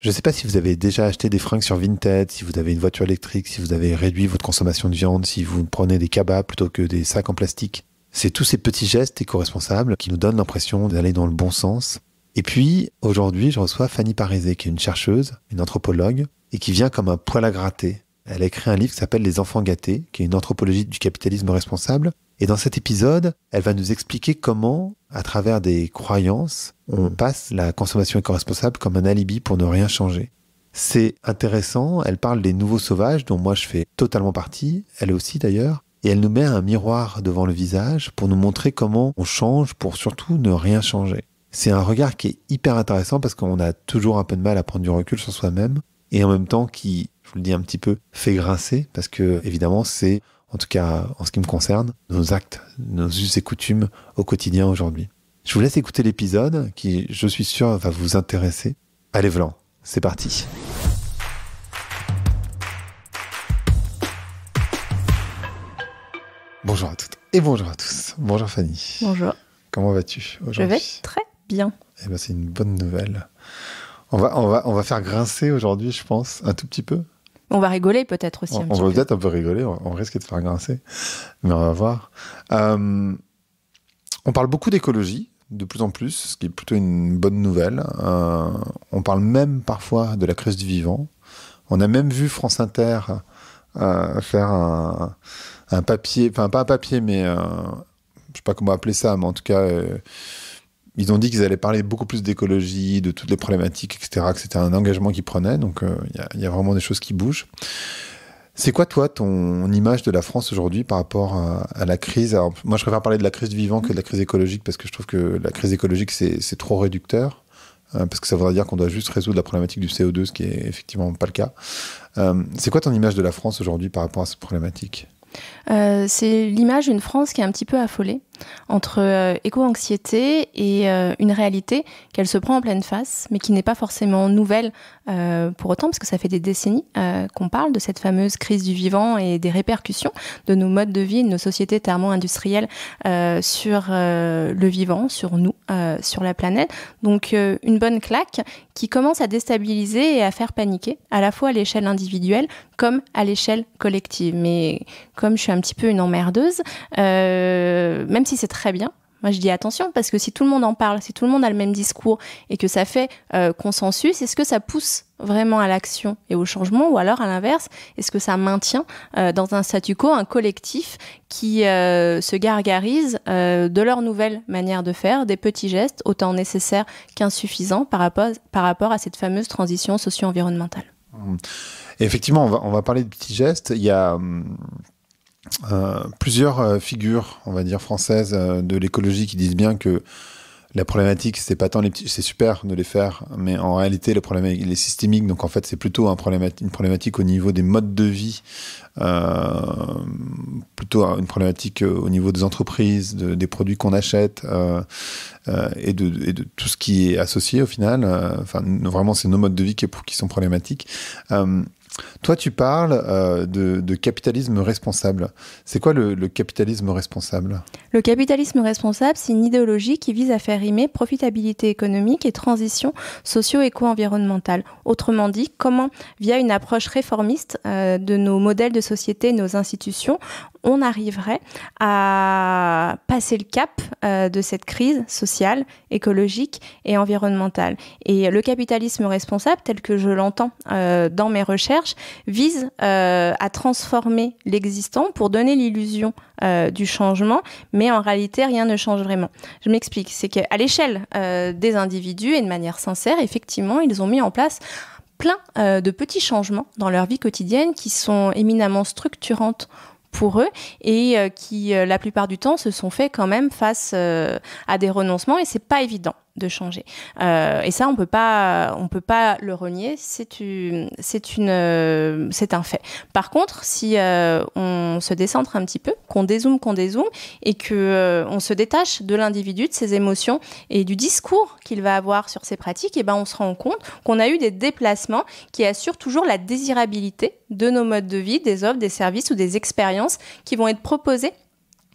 Je ne sais pas si vous avez déjà acheté des fringues sur Vinted, si vous avez une voiture électrique, si vous avez réduit votre consommation de viande, si vous prenez des cabas plutôt que des sacs en plastique. C'est tous ces petits gestes éco-responsables qui nous donnent l'impression d'aller dans le bon sens. Et puis, aujourd'hui, je reçois Fanny Parizet, qui est une chercheuse, une anthropologue, et qui vient comme un poil à gratter. Elle a écrit un livre qui s'appelle Les enfants gâtés, qui est une anthropologie du capitalisme responsable. Et dans cet épisode, elle va nous expliquer comment, à travers des croyances, on passe la consommation éco-responsable comme un alibi pour ne rien changer. C'est intéressant, elle parle des nouveaux sauvages, dont moi je fais totalement partie, elle aussi d'ailleurs, et elle nous met un miroir devant le visage pour nous montrer comment on change pour surtout ne rien changer. C'est un regard qui est hyper intéressant parce qu'on a toujours un peu de mal à prendre du recul sur soi-même, et en même temps qui, je vous le dis un petit peu, fait grincer, parce que évidemment c'est, en tout cas en ce qui me concerne, nos actes, nos us et coutumes au quotidien aujourd'hui. Je vous laisse écouter l'épisode qui, je suis sûr, va vous intéresser. Allez, Vlan, c'est parti. Bonjour à toutes et bonjour à tous. Bonjour Fanny. Bonjour. Comment vas-tu aujourd'hui ? Je vais très bien. Eh ben, c'est une bonne nouvelle. On va faire grincer aujourd'hui, je pense, un tout petit peu. On va rigoler peut-être aussi un petit peu. On va peut-être un peu rigoler, on risque de faire grincer, mais on va voir. On parle beaucoup d'écologie, de plus en plus, ce qui est plutôt une bonne nouvelle. On parle même parfois de la crise du vivant. On a même vu France Inter faire un papier, enfin pas un papier, mais je sais pas comment appeler ça, mais en tout cas, ils ont dit qu'ils allaient parler beaucoup plus d'écologie, de toutes les problématiques, etc., que c'était un engagement qu'ils prenaient, donc il y a vraiment des choses qui bougent. C'est quoi, toi, ton image de la France aujourd'hui par rapport à la crise ? Alors, moi, je préfère parler de la crise du vivant que de la crise écologique, parce que je trouve que la crise écologique, c'est trop réducteur, parce que ça voudrait dire qu'on doit juste résoudre la problématique du CO2, ce qui est effectivement pas le cas. C'est quoi ton image de la France aujourd'hui par rapport à cette problématique ? C'est l'image d'une France qui est un petit peu affolée entre éco-anxiété et une réalité qu'elle se prend en pleine face, mais qui n'est pas forcément nouvelle pour autant, parce que ça fait des décennies qu'on parle de cette fameuse crise du vivant et des répercussions de nos modes de vie, de nos sociétés thermo-industrielles sur le vivant, sur nous, sur la planète. Donc une bonne claque qui commence à déstabiliser et à faire paniquer, à la fois à l'échelle individuelle comme à l'échelle collective. Mais comme je suis un petit peu une emmerdeuse, même si c'est très bien, moi je dis attention, parce que si tout le monde en parle, si tout le monde a le même discours et que ça fait consensus, est-ce que ça pousse vraiment à l'action et au changement, ou alors à l'inverse, est-ce que ça maintient dans un statu quo un collectif qui se gargarise de leur nouvelle manière de faire, des petits gestes autant nécessaires qu'insuffisants par rapport à cette fameuse transition socio-environnementale. Et effectivement, on va parler de petits gestes. Il y a plusieurs figures, on va dire, françaises de l'écologie qui disent bien que la problématique, c'est pas tant les petits, c'est super de les faire, mais en réalité, le problème il est systémique. Donc en fait, c'est plutôt une problématique au niveau des modes de vie, plutôt une problématique au niveau des entreprises, des produits qu'on achète et de tout ce qui est associé au final. Enfin, vraiment, c'est nos modes de vie qui sont problématiques. Toi, tu parles de capitalisme responsable. C'est quoi le capitalisme responsable ? Le capitalisme responsable, c'est une idéologie qui vise à faire rimer profitabilité économique et transition socio-éco-environnementale. Autrement dit, comment, via une approche réformiste de nos modèles de société, nos institutions, on arriverait à passer le cap de cette crise sociale, écologique et environnementale. Et le capitalisme responsable, tel que je l'entends dans mes recherches, vise à transformer l'existant pour donner l'illusion du changement, mais en réalité, rien ne change vraiment. Je m'explique, c'est qu'à l'échelle des individus, et de manière sincère, effectivement, ils ont mis en place plein de petits changements dans leur vie quotidienne qui sont éminemment structurantes pour eux et qui, la plupart du temps, se sont faits quand même face à des renoncements, et c'est pas évident de changer. Et ça, on peut pas le renier, c'est un fait. Par contre, si on se décentre un petit peu, qu'on dézoome, et que on se détache de l'individu, de ses émotions et du discours qu'il va avoir sur ses pratiques, et ben on se rend compte qu'on a eu des déplacements qui assurent toujours la désirabilité de nos modes de vie, des offres, des services ou des expériences qui vont être proposées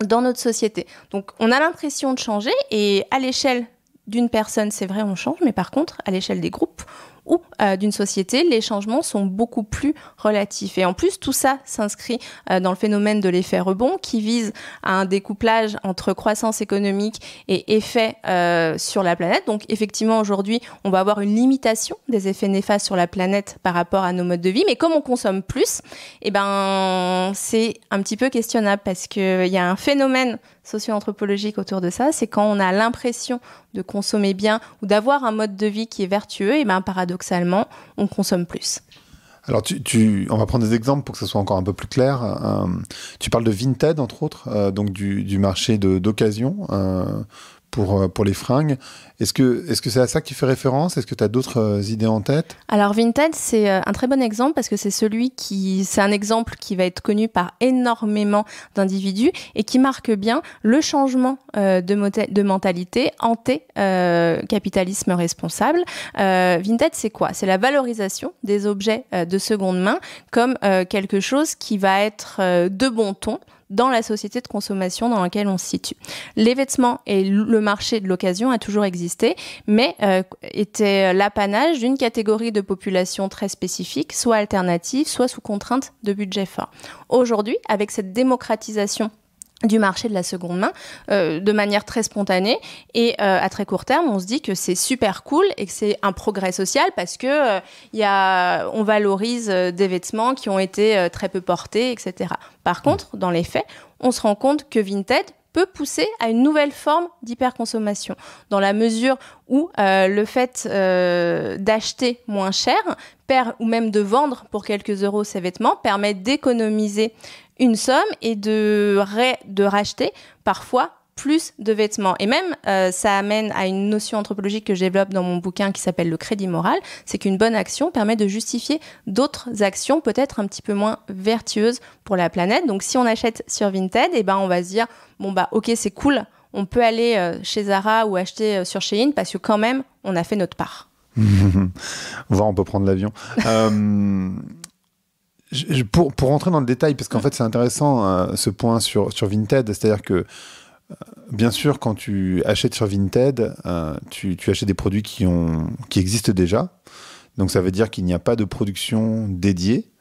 dans notre société. Donc, on a l'impression de changer, et à l'échelle d'une personne, c'est vrai, on change, mais par contre, à l'échelle des groupes ou d'une société, les changements sont beaucoup plus relatifs. Et en plus, tout ça s'inscrit dans le phénomène de l'effet rebond qui vise à un découplage entre croissance économique et effet sur la planète. Donc effectivement, aujourd'hui, on va avoir une limitation des effets néfastes sur la planète par rapport à nos modes de vie. Mais comme on consomme plus, eh ben, c'est un petit peu questionnable parce qu'il y a un phénomène socio-anthropologique autour de ça. C'est quand on a l'impression de consommer bien ou d'avoir un mode de vie qui est vertueux, et ben, paradoxalement, on consomme plus. Alors, on va prendre des exemples pour que ce soit encore un peu plus clair. Tu parles de Vinted, entre autres, donc du marché d'occasion pour les fringues. Est-ce que c'est à ça que tu fais référence? Est-ce que tu as d'autres idées en tête? Alors, Vinted, c'est un très bon exemple parce que c'est c'est un exemple qui va être connu par énormément d'individus et qui marque bien le changement de mentalité anté-capitalisme responsable. Vinted, c'est quoi? C'est la valorisation des objets de seconde main comme quelque chose qui va être de bon ton dans la société de consommation dans laquelle on se situe. Les vêtements et le marché de l'occasion a toujours existé, mais était l'apanage d'une catégorie de population très spécifique, soit alternative, soit sous contrainte de budget fort. Aujourd'hui, avec cette démocratisation du marché de la seconde main, de manière très spontanée et à très court terme, on se dit que c'est super cool et que c'est un progrès social parce que on valorise des vêtements qui ont été très peu portés, etc. Par contre, dans les faits, on se rend compte que Vinted peut pousser à une nouvelle forme d'hyperconsommation, dans la mesure où le fait d'acheter moins cher ou même de vendre pour quelques euros ces vêtements permet d'économiser une somme et de racheter parfois plus de vêtements. Et même, ça amène à une notion anthropologique que je développe dans mon bouquin qui s'appelle le crédit moral, c'est qu'une bonne action permet de justifier d'autres actions peut-être un petit peu moins vertueuses pour la planète. Donc si on achète sur Vinted, eh ben, on va se dire, bon bah ok, c'est cool, on peut aller chez Zara ou acheter sur Shein parce que quand même, on a fait notre part. On peut prendre l'avion. Pour rentrer dans le détail, parce qu'en fait c'est intéressant ce point sur Vinted, c'est-à-dire que bien sûr quand tu achètes sur Vinted, tu achètes des produits qui existent déjà, donc ça veut dire qu'il n'y a pas de production dédiée.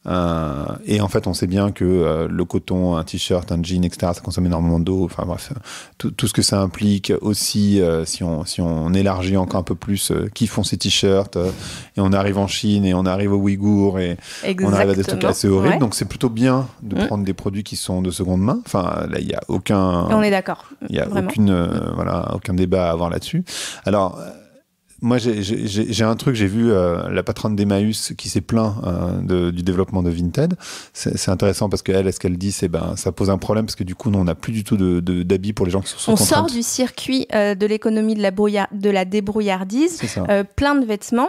Et en fait, on sait bien que le coton, un t-shirt, un jean, etc., ça consomme énormément d'eau. Enfin bref, tout ce que ça implique aussi, si on élargit encore un peu plus qui font ces t-shirts, et on arrive en Chine, et on arrive aux Ouïghours, et Exactement. On arrive à des trucs assez horribles. Ouais. Donc c'est plutôt bien de prendre des produits qui sont de seconde main. Enfin, là, il n'y a aucun... On est d'accord. Il n'y a Vraiment. aucun débat à avoir là-dessus. Alors... Moi, j'ai un truc, j'ai vu la patronne d'Emmaüs qui s'est plaint du développement de Vinted. C'est intéressant parce qu'elle, ce qu'elle dit, c'est ça pose un problème parce que du coup, nous, on n'a plus du tout d'habits pour les gens qui sont sous contrainte. On sort du circuit de l'économie de la débrouillardise, plein de vêtements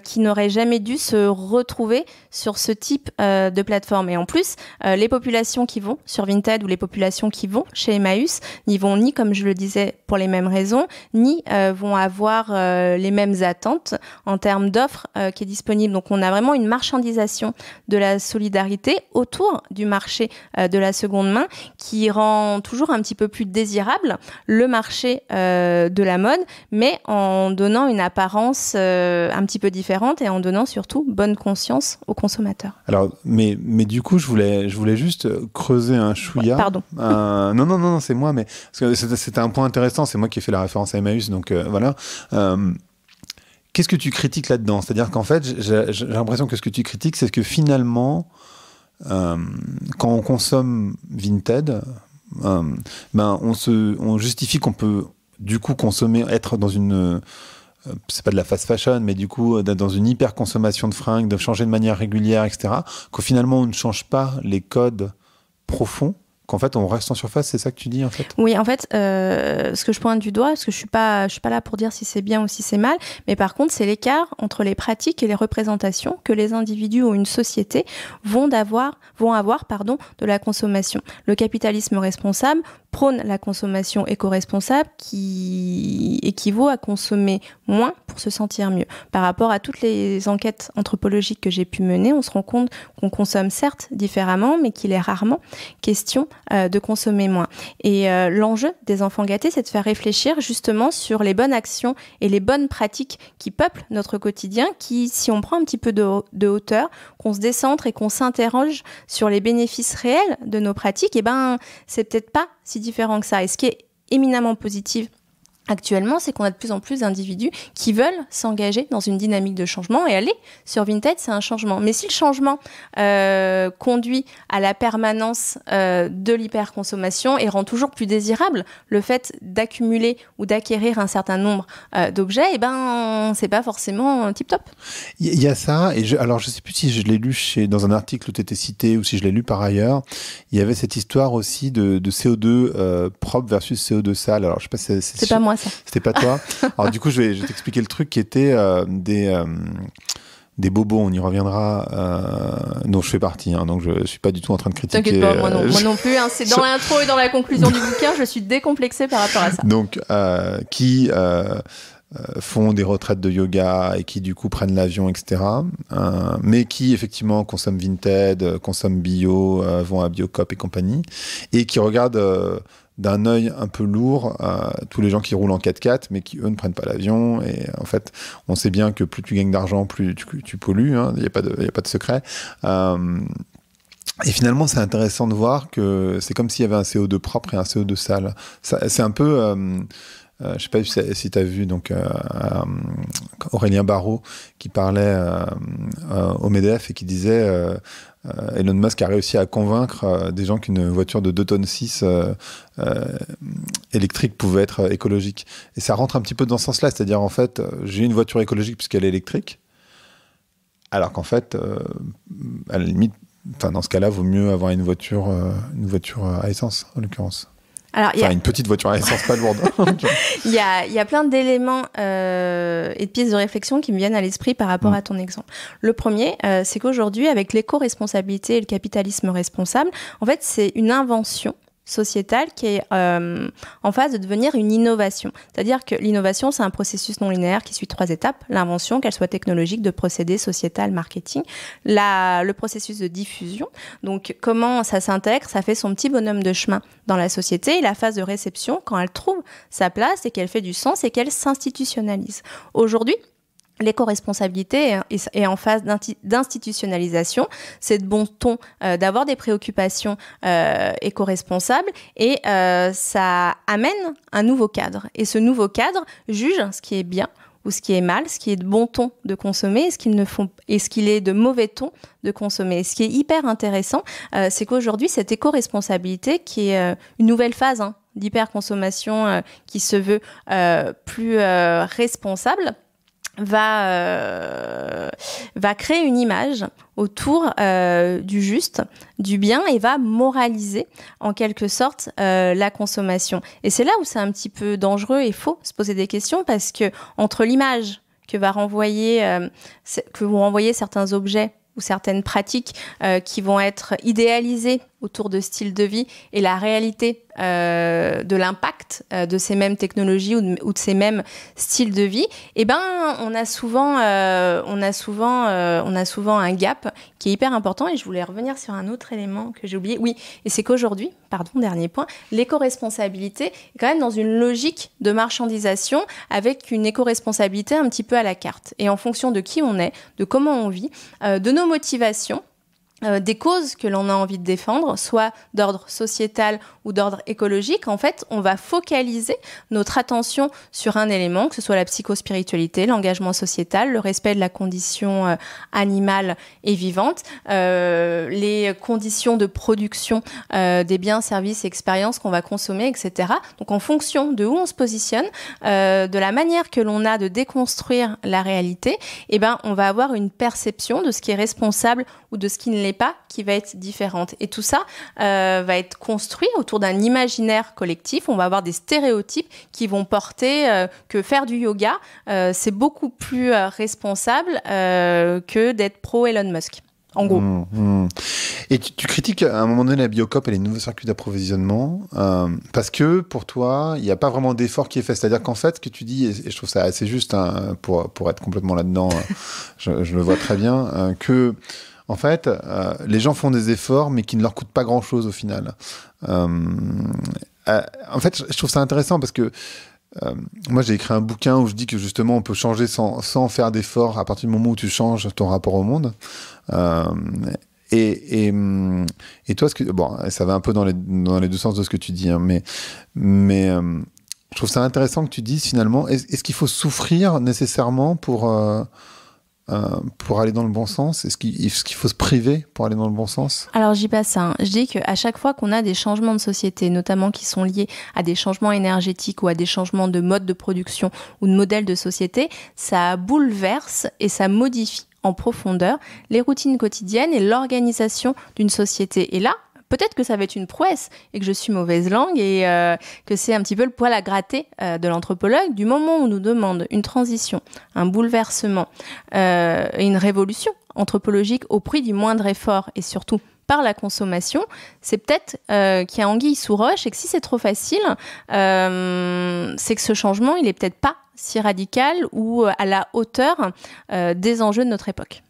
qui n'auraient jamais dû se retrouver sur ce type de plateforme. Et en plus, les populations qui vont sur Vinted ou les populations qui vont chez Emmaüs n'y vont ni, comme je le disais, pour les mêmes raisons, ni vont avoir les mêmes attentes en termes d'offres qui est disponible. Donc on a vraiment une marchandisation de la solidarité autour du marché de la seconde main qui rend toujours un petit peu plus désirable le marché de la mode, mais en donnant une apparence un petit peu différente et en donnant surtout bonne conscience aux consommateurs. Alors, mais du coup, je voulais juste creuser un chouïa. Ouais, pardon. Non, c'est moi, mais parce que c'était un point intéressant, c'est moi qui ai fait la référence à Emmaüs, donc voilà. Qu'est-ce que tu critiques là-dedans? C'est-à-dire qu'en fait, j'ai l'impression que ce que tu critiques, c'est que finalement, quand on consomme Vinted, on justifie qu'on peut du coup consommer, être dans une... c'est pas de la fast fashion, mais du coup, dans une hyper-consommation de fringues, de changer de manière régulière, etc., qu'au finalement, on ne change pas les codes profonds, qu'en fait, on reste en surface, c'est ça que tu dis, en fait? Oui, en fait, ce que je pointe du doigt, parce que je suis pas là pour dire si c'est bien ou si c'est mal, mais par contre, c'est l'écart entre les pratiques et les représentations que les individus ou une société vont avoir de la consommation. Le capitalisme responsable prône la consommation éco-responsable qui équivaut à consommer moins pour se sentir mieux. Par rapport à toutes les enquêtes anthropologiques que j'ai pu mener, on se rend compte qu'on consomme certes différemment, mais qu'il est rarement question de consommer moins. Et l'enjeu des enfants gâtés, c'est de faire réfléchir justement sur les bonnes actions et les bonnes pratiques qui peuplent notre quotidien, qui, si on prend un petit peu de hauteur, qu'on se décentre et qu'on s'interroge sur les bénéfices réels de nos pratiques, c'est peut-être pas si différent que ça. Et ce qui est éminemment positif actuellement, c'est qu'on a de plus en plus d'individus qui veulent s'engager dans une dynamique de changement, et aller sur Vinted, c'est un changement. Mais si le changement conduit à la permanence de l'hyperconsommation et rend toujours plus désirable le fait d'accumuler ou d'acquérir un certain nombre d'objets, c'est pas forcément tip-top. Il y a ça, et alors je sais plus si je l'ai lu dans un article où tu étais cité ou si je l'ai lu par ailleurs, il y avait cette histoire aussi de CO2 propre versus CO2 sale. Alors je sais pas si c'est pas moi. Ça. C'était pas toi. Alors du coup, je vais t'expliquer le truc qui était des bobos, on y reviendra, dont je fais partie, donc je suis pas du tout en train de critiquer. T'inquiète pas, moi non plus, c'est dans l'intro et dans la conclusion du bouquin, je suis décomplexée par rapport à ça. Donc, qui font des retraites de yoga et qui du coup prennent l'avion, etc. Mais qui effectivement consomment Vinted, consomment bio, vont à Biocop et compagnie, et qui regardent d'un œil un peu lourd tous les gens qui roulent en 4x4 mais qui eux ne prennent pas l'avion. Et en fait on sait bien que plus tu gagnes d'argent, plus tu pollues, il n'y a pas de secret. Et finalement c'est intéressant de voir que c'est comme s'il y avait un CO2 propre et un CO2 sale. C'est un peu je sais pas si tu as vu donc Aurélien Barraud qui parlait au MEDEF et qui disait Elon Musk a réussi à convaincre des gens qu'une voiture de 2,6 tonnes électrique pouvait être écologique. Et ça rentre un petit peu dans ce sens-là, c'est-à-dire en fait, j'ai une voiture écologique puisqu'elle est électrique, alors qu'en fait, à la limite, dans ce cas-là, vaut mieux avoir une voiture à essence, en l'occurrence. Alors, une petite voiture à essence, pas lourde. Il y a plein d'éléments et de pièces de réflexion qui me viennent à l'esprit par rapport à ton exemple. Le premier, c'est qu'aujourd'hui, avec l'éco-responsabilité et le capitalisme responsable, en fait, c'est une invention sociétale qui est en phase de devenir une innovation. C'est-à-dire que l'innovation, c'est un processus non linéaire qui suit 3 étapes. L'invention, qu'elle soit technologique, de procédé, sociétal, marketing. Le processus de diffusion, donc comment ça s'intègre, ça fait son petit bonhomme de chemin dans la société. Et la phase de réception, quand elle trouve sa place et qu'elle fait du sens et qu'elle s'institutionnalise. Aujourd'hui, l'éco-responsabilité est en phase d'institutionnalisation. C'est de bon ton d'avoir des préoccupations éco-responsables et ça amène un nouveau cadre. Et ce nouveau cadre juge ce qui est bien ou ce qui est mal, ce qui est de bon ton de consommer et ce qu'il est de mauvais ton de consommer. Et ce qui est hyper intéressant, c'est qu'aujourd'hui, cette éco-responsabilité qui est une nouvelle phase d'hyperconsommation qui se veut plus responsable, va créer une image autour du juste, du bien, et va moraliser en quelque sorte la consommation. Et c'est là où c'est un petit peu dangereux et faut se poser des questions, parce que entre l'image que vont renvoyer certains objets ou certaines pratiques qui vont être idéalisées autour de styles de vie et la réalité de l'impact de ces mêmes technologies ou de ces mêmes styles de vie, on a souvent un gap qui est hyper important. Et je voulais revenir sur un autre élément que j'ai oublié. Oui, et c'est qu'aujourd'hui, dernier point, l'éco-responsabilité est quand même dans une logique de marchandisation avec une éco-responsabilité un petit peu à la carte. Et en fonction de qui on est, de comment on vit, de nos motivations, des causes que l'on a envie de défendre, soit d'ordre sociétal ou d'ordre écologique, en fait, on va focaliser notre attention sur un élément, que ce soit la psychospiritualité, l'engagement sociétal, le respect de la condition animale et vivante, les conditions de production des biens, services et expériences qu'on va consommer, etc. Donc, en fonction de où on se positionne, de la manière que l'on a de déconstruire la réalité, on va avoir une perception de ce qui est responsable ou de ce qui ne l'est pas, qui va être différente. Et tout ça va être construit autour d'un imaginaire collectif. On va avoir des stéréotypes qui vont porter que faire du yoga, c'est beaucoup plus responsable que d'être pro Elon Musk. en gros. Et tu critiques à un moment donné la Biocoop et les nouveaux circuits d'approvisionnement parce que pour toi, il n'y a pas vraiment d'effort qui est fait. C'est-à-dire qu'en fait, ce que tu dis, et je trouve ça assez juste pour être complètement là-dedans, je le vois très bien, que en fait, les gens font des efforts mais qui ne leur coûtent pas grand-chose au final. En fait, je trouve ça intéressant parce que moi, j'ai écrit un bouquin où je dis que justement, on peut changer sans faire d'efforts à partir du moment où tu changes ton rapport au monde. Et toi, bon, ça va un peu dans les deux sens de ce que tu dis, hein, mais je trouve ça intéressant que tu dises finalement, est-ce qu'il faut souffrir nécessairement pour aller dans le bon sens? Est-ce qu'il faut se priver pour aller dans le bon sens? Alors, je dis pas ça. Hein. Je dis qu'à chaque fois qu'on a des changements de société, notamment qui sont liés à des changements énergétiques ou à des changements de mode de production ou de modèle de société, ça bouleverse et ça modifie en profondeur les routines quotidiennes et l'organisation d'une société. Et là, peut-être que ça va être une prouesse et que je suis mauvaise langue et que c'est un petit peu le poil à gratter de l'anthropologue. Du moment où on nous demande une transition, un bouleversement et une révolution anthropologique au prix du moindre effort et surtout par la consommation, c'est peut-être qu'il y a anguille sous roche et que si c'est trop facile, c'est que ce changement, il est peut-être pas si radical ou à la hauteur des enjeux de notre époque.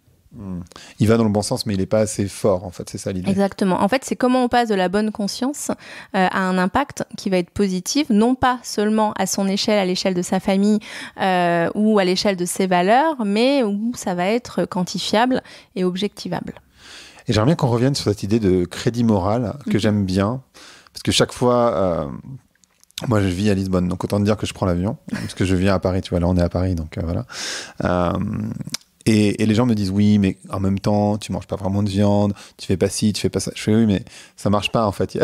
Il va dans le bon sens, mais il n'est pas assez fort, en fait, c'est ça l'idée. Exactement. En fait, c'est comment on passe de la bonne conscience à un impact qui va être positif, non pas seulement à son échelle, à l'échelle de sa famille ou à l'échelle de ses valeurs, mais où ça va être quantifiable et objectivable. Et j'aimerais bien qu'on revienne sur cette idée de crédit moral que j'aime bien, parce que chaque fois... moi, je vis à Lisbonne, donc autant dire que je prends l'avion, parce que je viens à Paris, tu vois, là on est à Paris, donc voilà. Et les gens me disent, oui, mais en même temps, tu manges pas vraiment de viande, tu fais pas ci, tu fais pas ça. Je fais, oui, mais ça marche pas, en fait.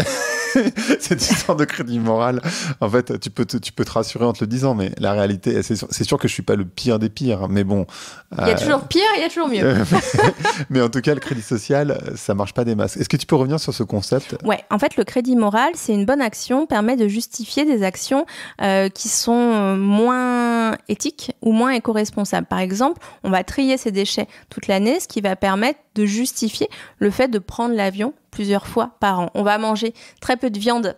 Cette histoire de crédit moral, en fait, tu peux te rassurer en te le disant, mais la réalité, c'est sûr que je suis pas le pire des pires, mais bon. Il y a toujours pire, il y a toujours mieux. Mais en tout cas, le crédit social, ça marche pas des masses. Est-ce que tu peux revenir sur ce concept? Ouais, en fait, le crédit moral, c'est une bonne action, permet de justifier des actions qui sont moins éthiques ou moins éco-responsables. Par exemple, on va trier ses déchets toute l'année, ce qui va permettre de justifier le fait de prendre l'avion plusieurs fois par an. On va manger très peu de viande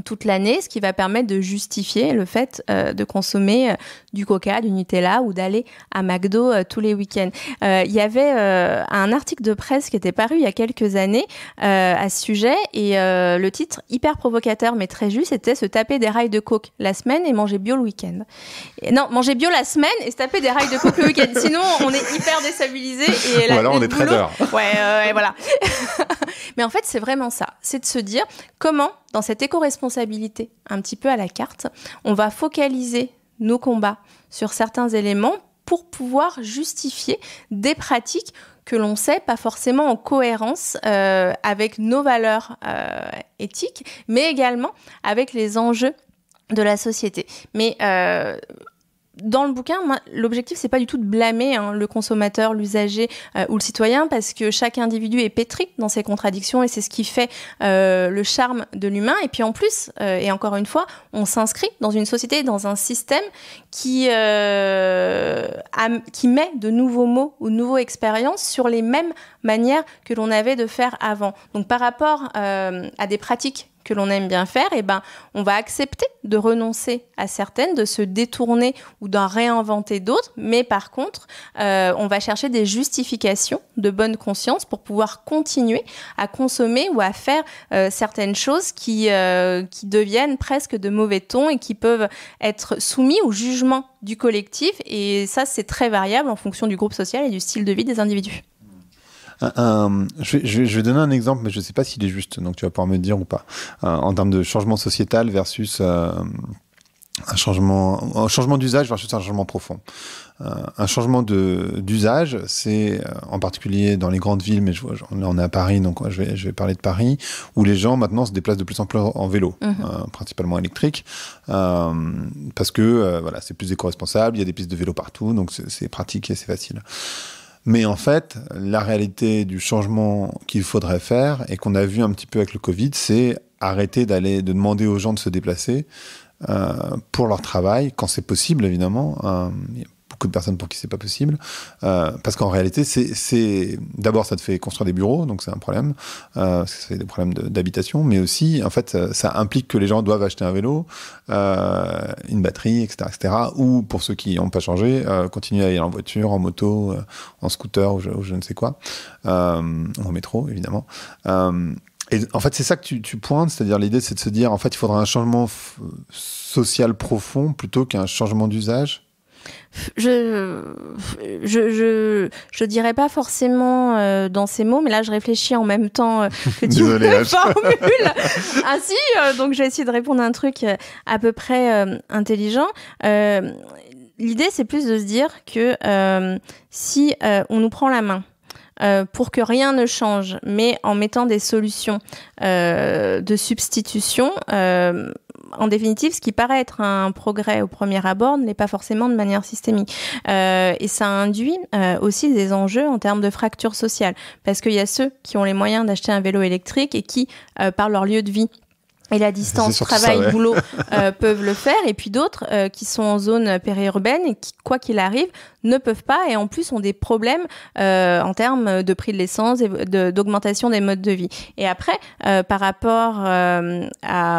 toute l'année, ce qui va permettre de justifier le fait de consommer du Coca, du Nutella ou d'aller à McDo tous les week-ends. Il y avait un article de presse qui était paru il y a quelques années à ce sujet et le titre hyper provocateur mais très juste, c'était se taper des rails de coke la semaine et manger bio le week-end. Non, manger bio la semaine et se taper des rails de coke le week-end. Sinon, on est hyper déstabilisé. Et ou alors on est trader. Ouais, voilà. Mais en fait, c'est vraiment ça. C'est de se dire comment, dans cette éco-responsabilité un petit peu à la carte, on va focaliser nos combats sur certains éléments pour pouvoir justifier des pratiques que l'on sait pas forcément en cohérence avec nos valeurs éthiques, mais également avec les enjeux de la société. Mais dans le bouquin, moi, l'objectif, c'est pas du tout de blâmer le consommateur, l'usager ou le citoyen, parce que chaque individu est pétri dans ses contradictions et c'est ce qui fait le charme de l'humain. Et puis en plus, et encore une fois, on s'inscrit dans une société, dans un système qui met de nouveaux mots ou de nouvelles expériences sur les mêmes manières que l'on avait de faire avant. Donc par rapport à des pratiques que l'on aime bien faire, eh ben, on va accepter de renoncer à certaines, de se détourner ou d'en réinventer d'autres, mais par contre, on va chercher des justifications de bonne conscience pour pouvoir continuer à consommer ou à faire certaines choses qui deviennent presque de mauvais ton et qui peuvent être soumis au jugement du collectif. Et ça, c'est très variable en fonction du groupe social et du style de vie des individus. Je vais donner un exemple, mais je ne sais pas s'il est juste, donc tu vas pouvoir me dire ou pas. En termes de changement sociétal versus un changement d'usage versus un changement profond. Un changement d'usage, c'est en particulier dans les grandes villes, mais là on est à Paris, donc je vais parler de Paris, où les gens maintenant se déplacent de plus en plus en vélo, principalement électrique, parce que voilà, c'est plus éco-responsable, il y a des pistes de vélo partout, donc c'est pratique et c'est facile. Mais en fait, la réalité du changement qu'il faudrait faire, et qu'on a vu un petit peu avec le Covid, c'est arrêter de demander aux gens de se déplacer pour leur travail, quand c'est possible évidemment. beaucoup de personnes pour qui c'est pas possible, parce qu'en réalité, d'abord ça te fait construire des bureaux, donc c'est un problème, parce que c'est des problèmes d'habitation, mais aussi en fait ça implique que les gens doivent acheter un vélo, une batterie, etc., ou pour ceux qui n'ont pas changé, continuer à aller en voiture, en moto, en scooter ou je ne sais quoi, ou en métro évidemment. Et en fait, c'est ça que tu pointes, c'est-à-dire l'idée, c'est de se dire, en fait, il faudra un changement social profond plutôt qu'un changement d'usage. Je dirais pas forcément dans ces mots, mais là je réfléchis en même temps que tu me formules ainsi, donc j'ai essayé de répondre à un truc à peu près intelligent. L'idée, c'est plus de se dire que si on nous prend la main pour que rien ne change, mais en mettant des solutions de substitution, en définitive, ce qui paraît être un progrès au premier abord n'est pas forcément de manière systémique. Et ça induit aussi des enjeux en termes de fracture sociale. Parce qu'il y a ceux qui ont les moyens d'acheter un vélo électrique et qui, par leur lieu de vie, et la distance travail-boulot peuvent le faire, et puis d'autres qui sont en zone périurbaine et qui, quoi qu'il arrive, ne peuvent pas, et en plus ont des problèmes en termes de prix de l'essence et d'augmentation des modes de vie. Et après, par rapport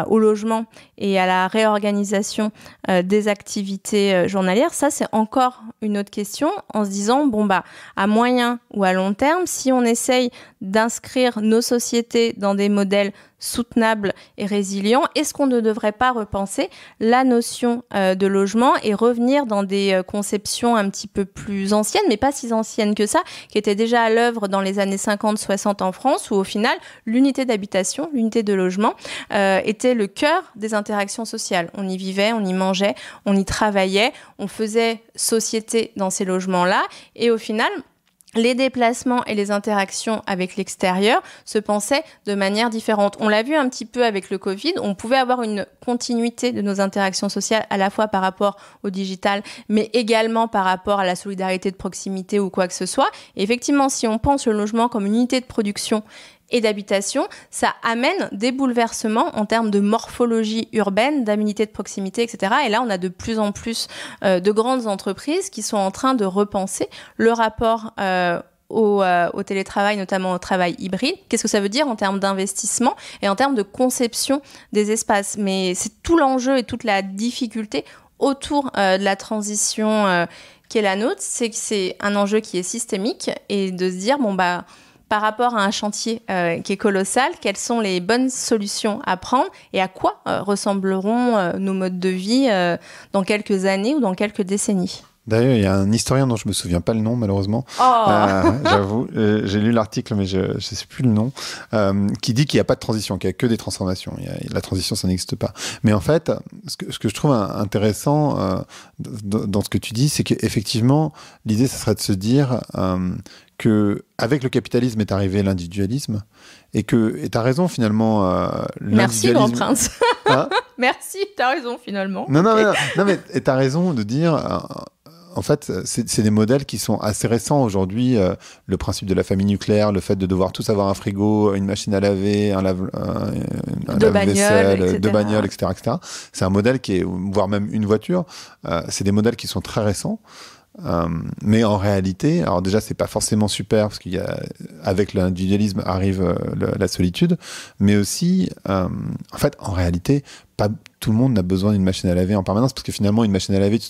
au logement et à la réorganisation des activités journalières, ça c'est encore une autre question, en se disant, bon bah, à moyen ou à long terme, si on essaye d'inscrire nos sociétés dans des modèles soutenables et résilients, est-ce qu'on ne devrait pas repenser la notion de logement et revenir dans des conceptions un petit peu plus anciennes, mais pas si anciennes que ça, qui étaient déjà à l'œuvre dans les années 50-60 en France, où au final, l'unité d'habitation, l'unité de logement, était le cœur des interactions sociales. On y vivait, on y mangeait, on y travaillait, on faisait société dans ces logements-là, et au final, les déplacements et les interactions avec l'extérieur se pensaient de manière différente. On l'a vu un petit peu avec le Covid, on pouvait avoir une continuité de nos interactions sociales à la fois par rapport au digital, mais également par rapport à la solidarité de proximité ou quoi que ce soit. Et effectivement, si on pense le logement comme une unité de production et d'habitation, ça amène des bouleversements en termes de morphologie urbaine, d'aménité de proximité, etc. Et là, on a de plus en plus de grandes entreprises qui sont en train de repenser le rapport au télétravail, notamment au travail hybride. Qu'est-ce que ça veut dire en termes d'investissement et en termes de conception des espaces? Mais c'est tout l'enjeu et toute la difficulté autour de la transition qui est la nôtre, c'est que c'est un enjeu qui est systémique et de se dire, bon bah, par rapport à un chantier qui est colossal, quelles sont les bonnes solutions à prendre et à quoi ressembleront nos modes de vie dans quelques années ou dans quelques décennies? D'ailleurs, il y a un historien dont je me souviens pas le nom, malheureusement. Oh j'avoue, j'ai lu l'article, mais je sais plus le nom, qui dit qu'il n'y a pas de transition, qu'il n'y a que des transformations. La transition, ça n'existe pas. Mais en fait, ce que je trouve intéressant dans ce que tu dis, c'est qu'effectivement, l'idée, ça serait de se dire que avec le capitalisme est arrivé l'individualisme, et tu as raison finalement. Merci, Grand Prince. Hein? Merci, tu as raison finalement. Non, mais tu as raison de dire. En fait, c'est des modèles qui sont assez récents aujourd'hui. Le principe de la famille nucléaire, le fait de devoir tous avoir un frigo, une machine à laver, un lave-vaisselle, deux bagnoles, etc. C'est un modèle qui est, voire même une voiture. C'est des modèles qui sont très récents. Mais en réalité, alors déjà, c'est pas forcément super parce avec l'individualisme arrive la solitude, mais aussi, en fait, en réalité, pas tout le monde n'a besoin d'une machine à laver en permanence parce que finalement, une machine à laver, tu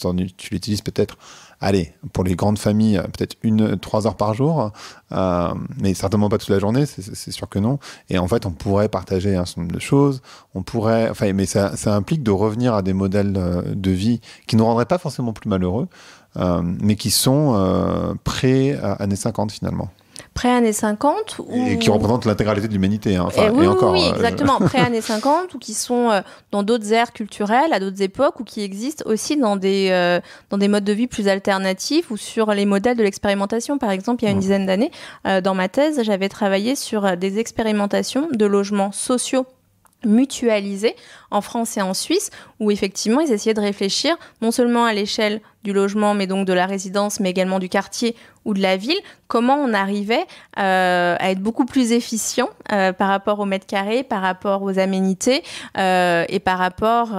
l'utilises peut-être, allez, pour les grandes familles, peut-être 3 heures par jour, mais certainement pas toute la journée, c'est sûr que non. Et en fait, on pourrait partager un certain nombre de choses, mais ça implique de revenir à des modèles de vie qui nous rendraient pas forcément plus malheureux, mais qui sont pré-années 50 finalement. Pré-années 50 et qui représentent l'intégralité de l'humanité. Hein. Oui, exactement. Pré-années 50 ou qui sont dans d'autres ères culturelles, à d'autres époques, ou qui existent aussi dans des modes de vie plus alternatifs ou sur les modèles de l'expérimentation. Par exemple, il y a une dizaine d'années, dans ma thèse, j'avais travaillé sur des expérimentations de logements sociaux mutualisés en France et en Suisse, où effectivement ils essayaient de réfléchir non seulement à l'échelle du logement, mais donc de la résidence, mais également du quartier ou de la ville, comment on arrivait à être beaucoup plus efficient par rapport au mètre carré, par rapport aux aménités et par rapport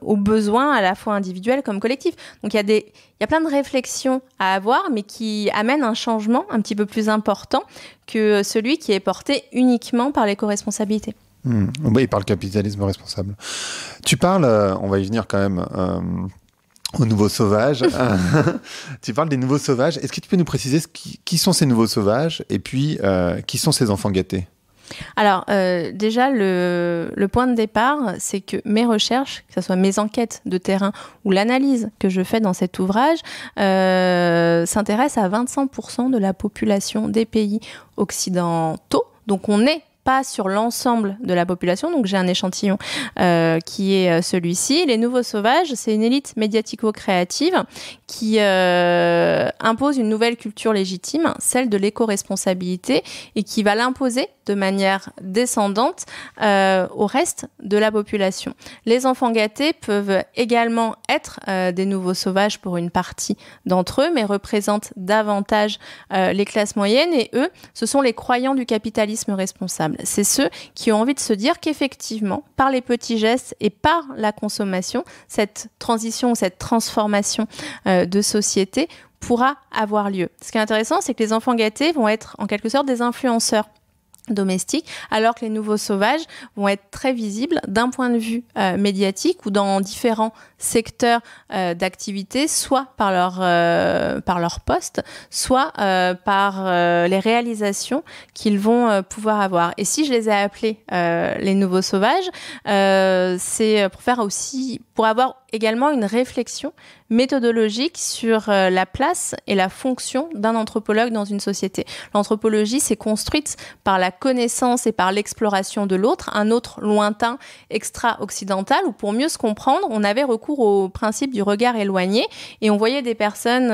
aux besoins à la fois individuels comme collectifs. Donc il y a plein de réflexions à avoir, mais qui amènent un changement un petit peu plus important que celui qui est porté uniquement par l'éco-responsabilité. Oui, par le capitalisme responsable. Tu parles, on va y venir quand même, aux nouveaux sauvages. Tu parles des nouveaux sauvages. Est-ce que tu peux nous préciser qui sont ces nouveaux sauvages et puis qui sont ces enfants gâtés ? Alors, déjà, le point de départ, c'est que mes recherches, que ce soit mes enquêtes de terrain ou l'analyse que je fais dans cet ouvrage, s'intéressent à 25% de la population des pays occidentaux. Donc, on est pas sur l'ensemble de la population, donc j'ai un échantillon qui est celui-ci. Les nouveaux sauvages, c'est une élite médiatico-créative qui impose une nouvelle culture légitime, celle de l'éco-responsabilité, et qui va l'imposer de manière descendante au reste de la population. Les enfants gâtés peuvent également être des nouveaux sauvages pour une partie d'entre eux, mais représentent davantage les classes moyennes, et eux, ce sont les croyants du capitalisme responsable. C'est ceux qui ont envie de se dire qu'effectivement, par les petits gestes et par la consommation, cette transition ou cette transformation de société pourra avoir lieu. Ce qui est intéressant, c'est que les enfants gâtés vont être en quelque sorte des influenceurs domestiques, alors que les nouveaux sauvages vont être très visibles d'un point de vue médiatique ou dans différents secteurs d'activité, soit par leur poste, soit par les réalisations qu'ils vont pouvoir avoir. Et si je les ai appelés les nouveaux sauvages, c'est pour avoir également une réflexion méthodologique sur la place et la fonction d'un anthropologue dans une société. L'anthropologie s'est construite par la connaissance et par l'exploration de l'autre, un autre lointain, extra-occidental, où pour mieux se comprendre, on avait recours au principe du regard éloigné et on voyait des personnes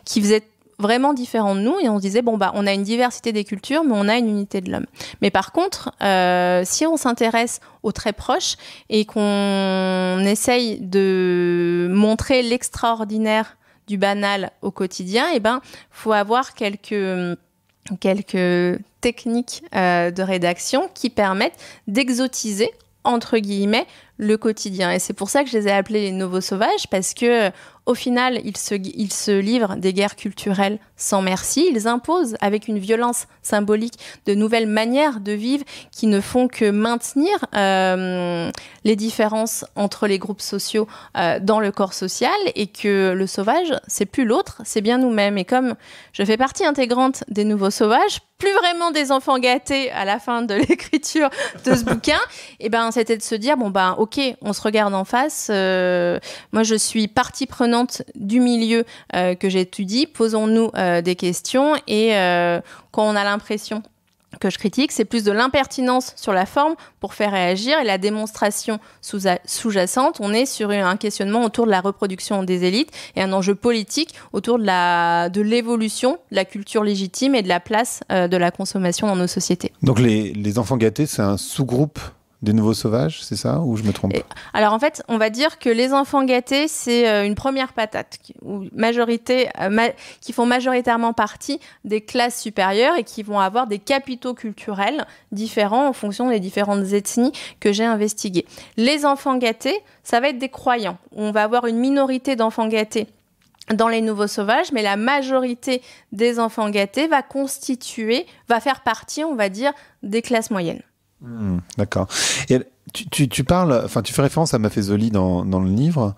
qui faisaient vraiment différents de nous, et on se disait on a une diversité des cultures, mais on a une unité de l'homme. Mais par contre, si on s'intéresse aux très proches et qu'on essaye de montrer l'extraordinaire du banal au quotidien, faut avoir quelques techniques de rédaction qui permettent d'exotiser, entre guillemets, le quotidien. Et c'est pour ça que je les ai appelés les nouveaux sauvages, parce que au final, ils se livrent des guerres culturelles sans merci. Ils imposent, avec une violence symbolique, de nouvelles manières de vivre qui ne font que maintenir les différences entre les groupes sociaux dans le corps social, et que le sauvage, c'est plus l'autre, c'est bien nous-mêmes. Et comme je fais partie intégrante des nouveaux sauvages, plus vraiment des enfants gâtés à la fin de l'écriture de ce bouquin, c'était de se dire, ok, on se regarde en face. Moi, je suis partie prenante du milieu que j'étudie. Posons-nous des questions, et quand on a l'impression que je critique, c'est plus de l'impertinence sur la forme pour faire réagir, et la démonstration sous-jacente, on est sur un questionnement autour de la reproduction des élites et un enjeu politique autour de l'évolution de la culture légitime et de la place de la consommation dans nos sociétés. Donc les enfants gâtés, c'est un sous-groupe des nouveaux sauvages, c'est ça, ou je me trompe? Alors en fait, on va dire que les enfants gâtés, c'est une première patate qui font majoritairement partie des classes supérieures et qui vont avoir des capitaux culturels différents en fonction des différentes ethnies que j'ai investiguées. Les enfants gâtés, ça va être des croyants. On va avoir une minorité d'enfants gâtés dans les nouveaux sauvages, mais la majorité des enfants gâtés va faire partie, on va dire, des classes moyennes. D'accord. Et tu parles, tu fais référence à Maffezoli dans le livre,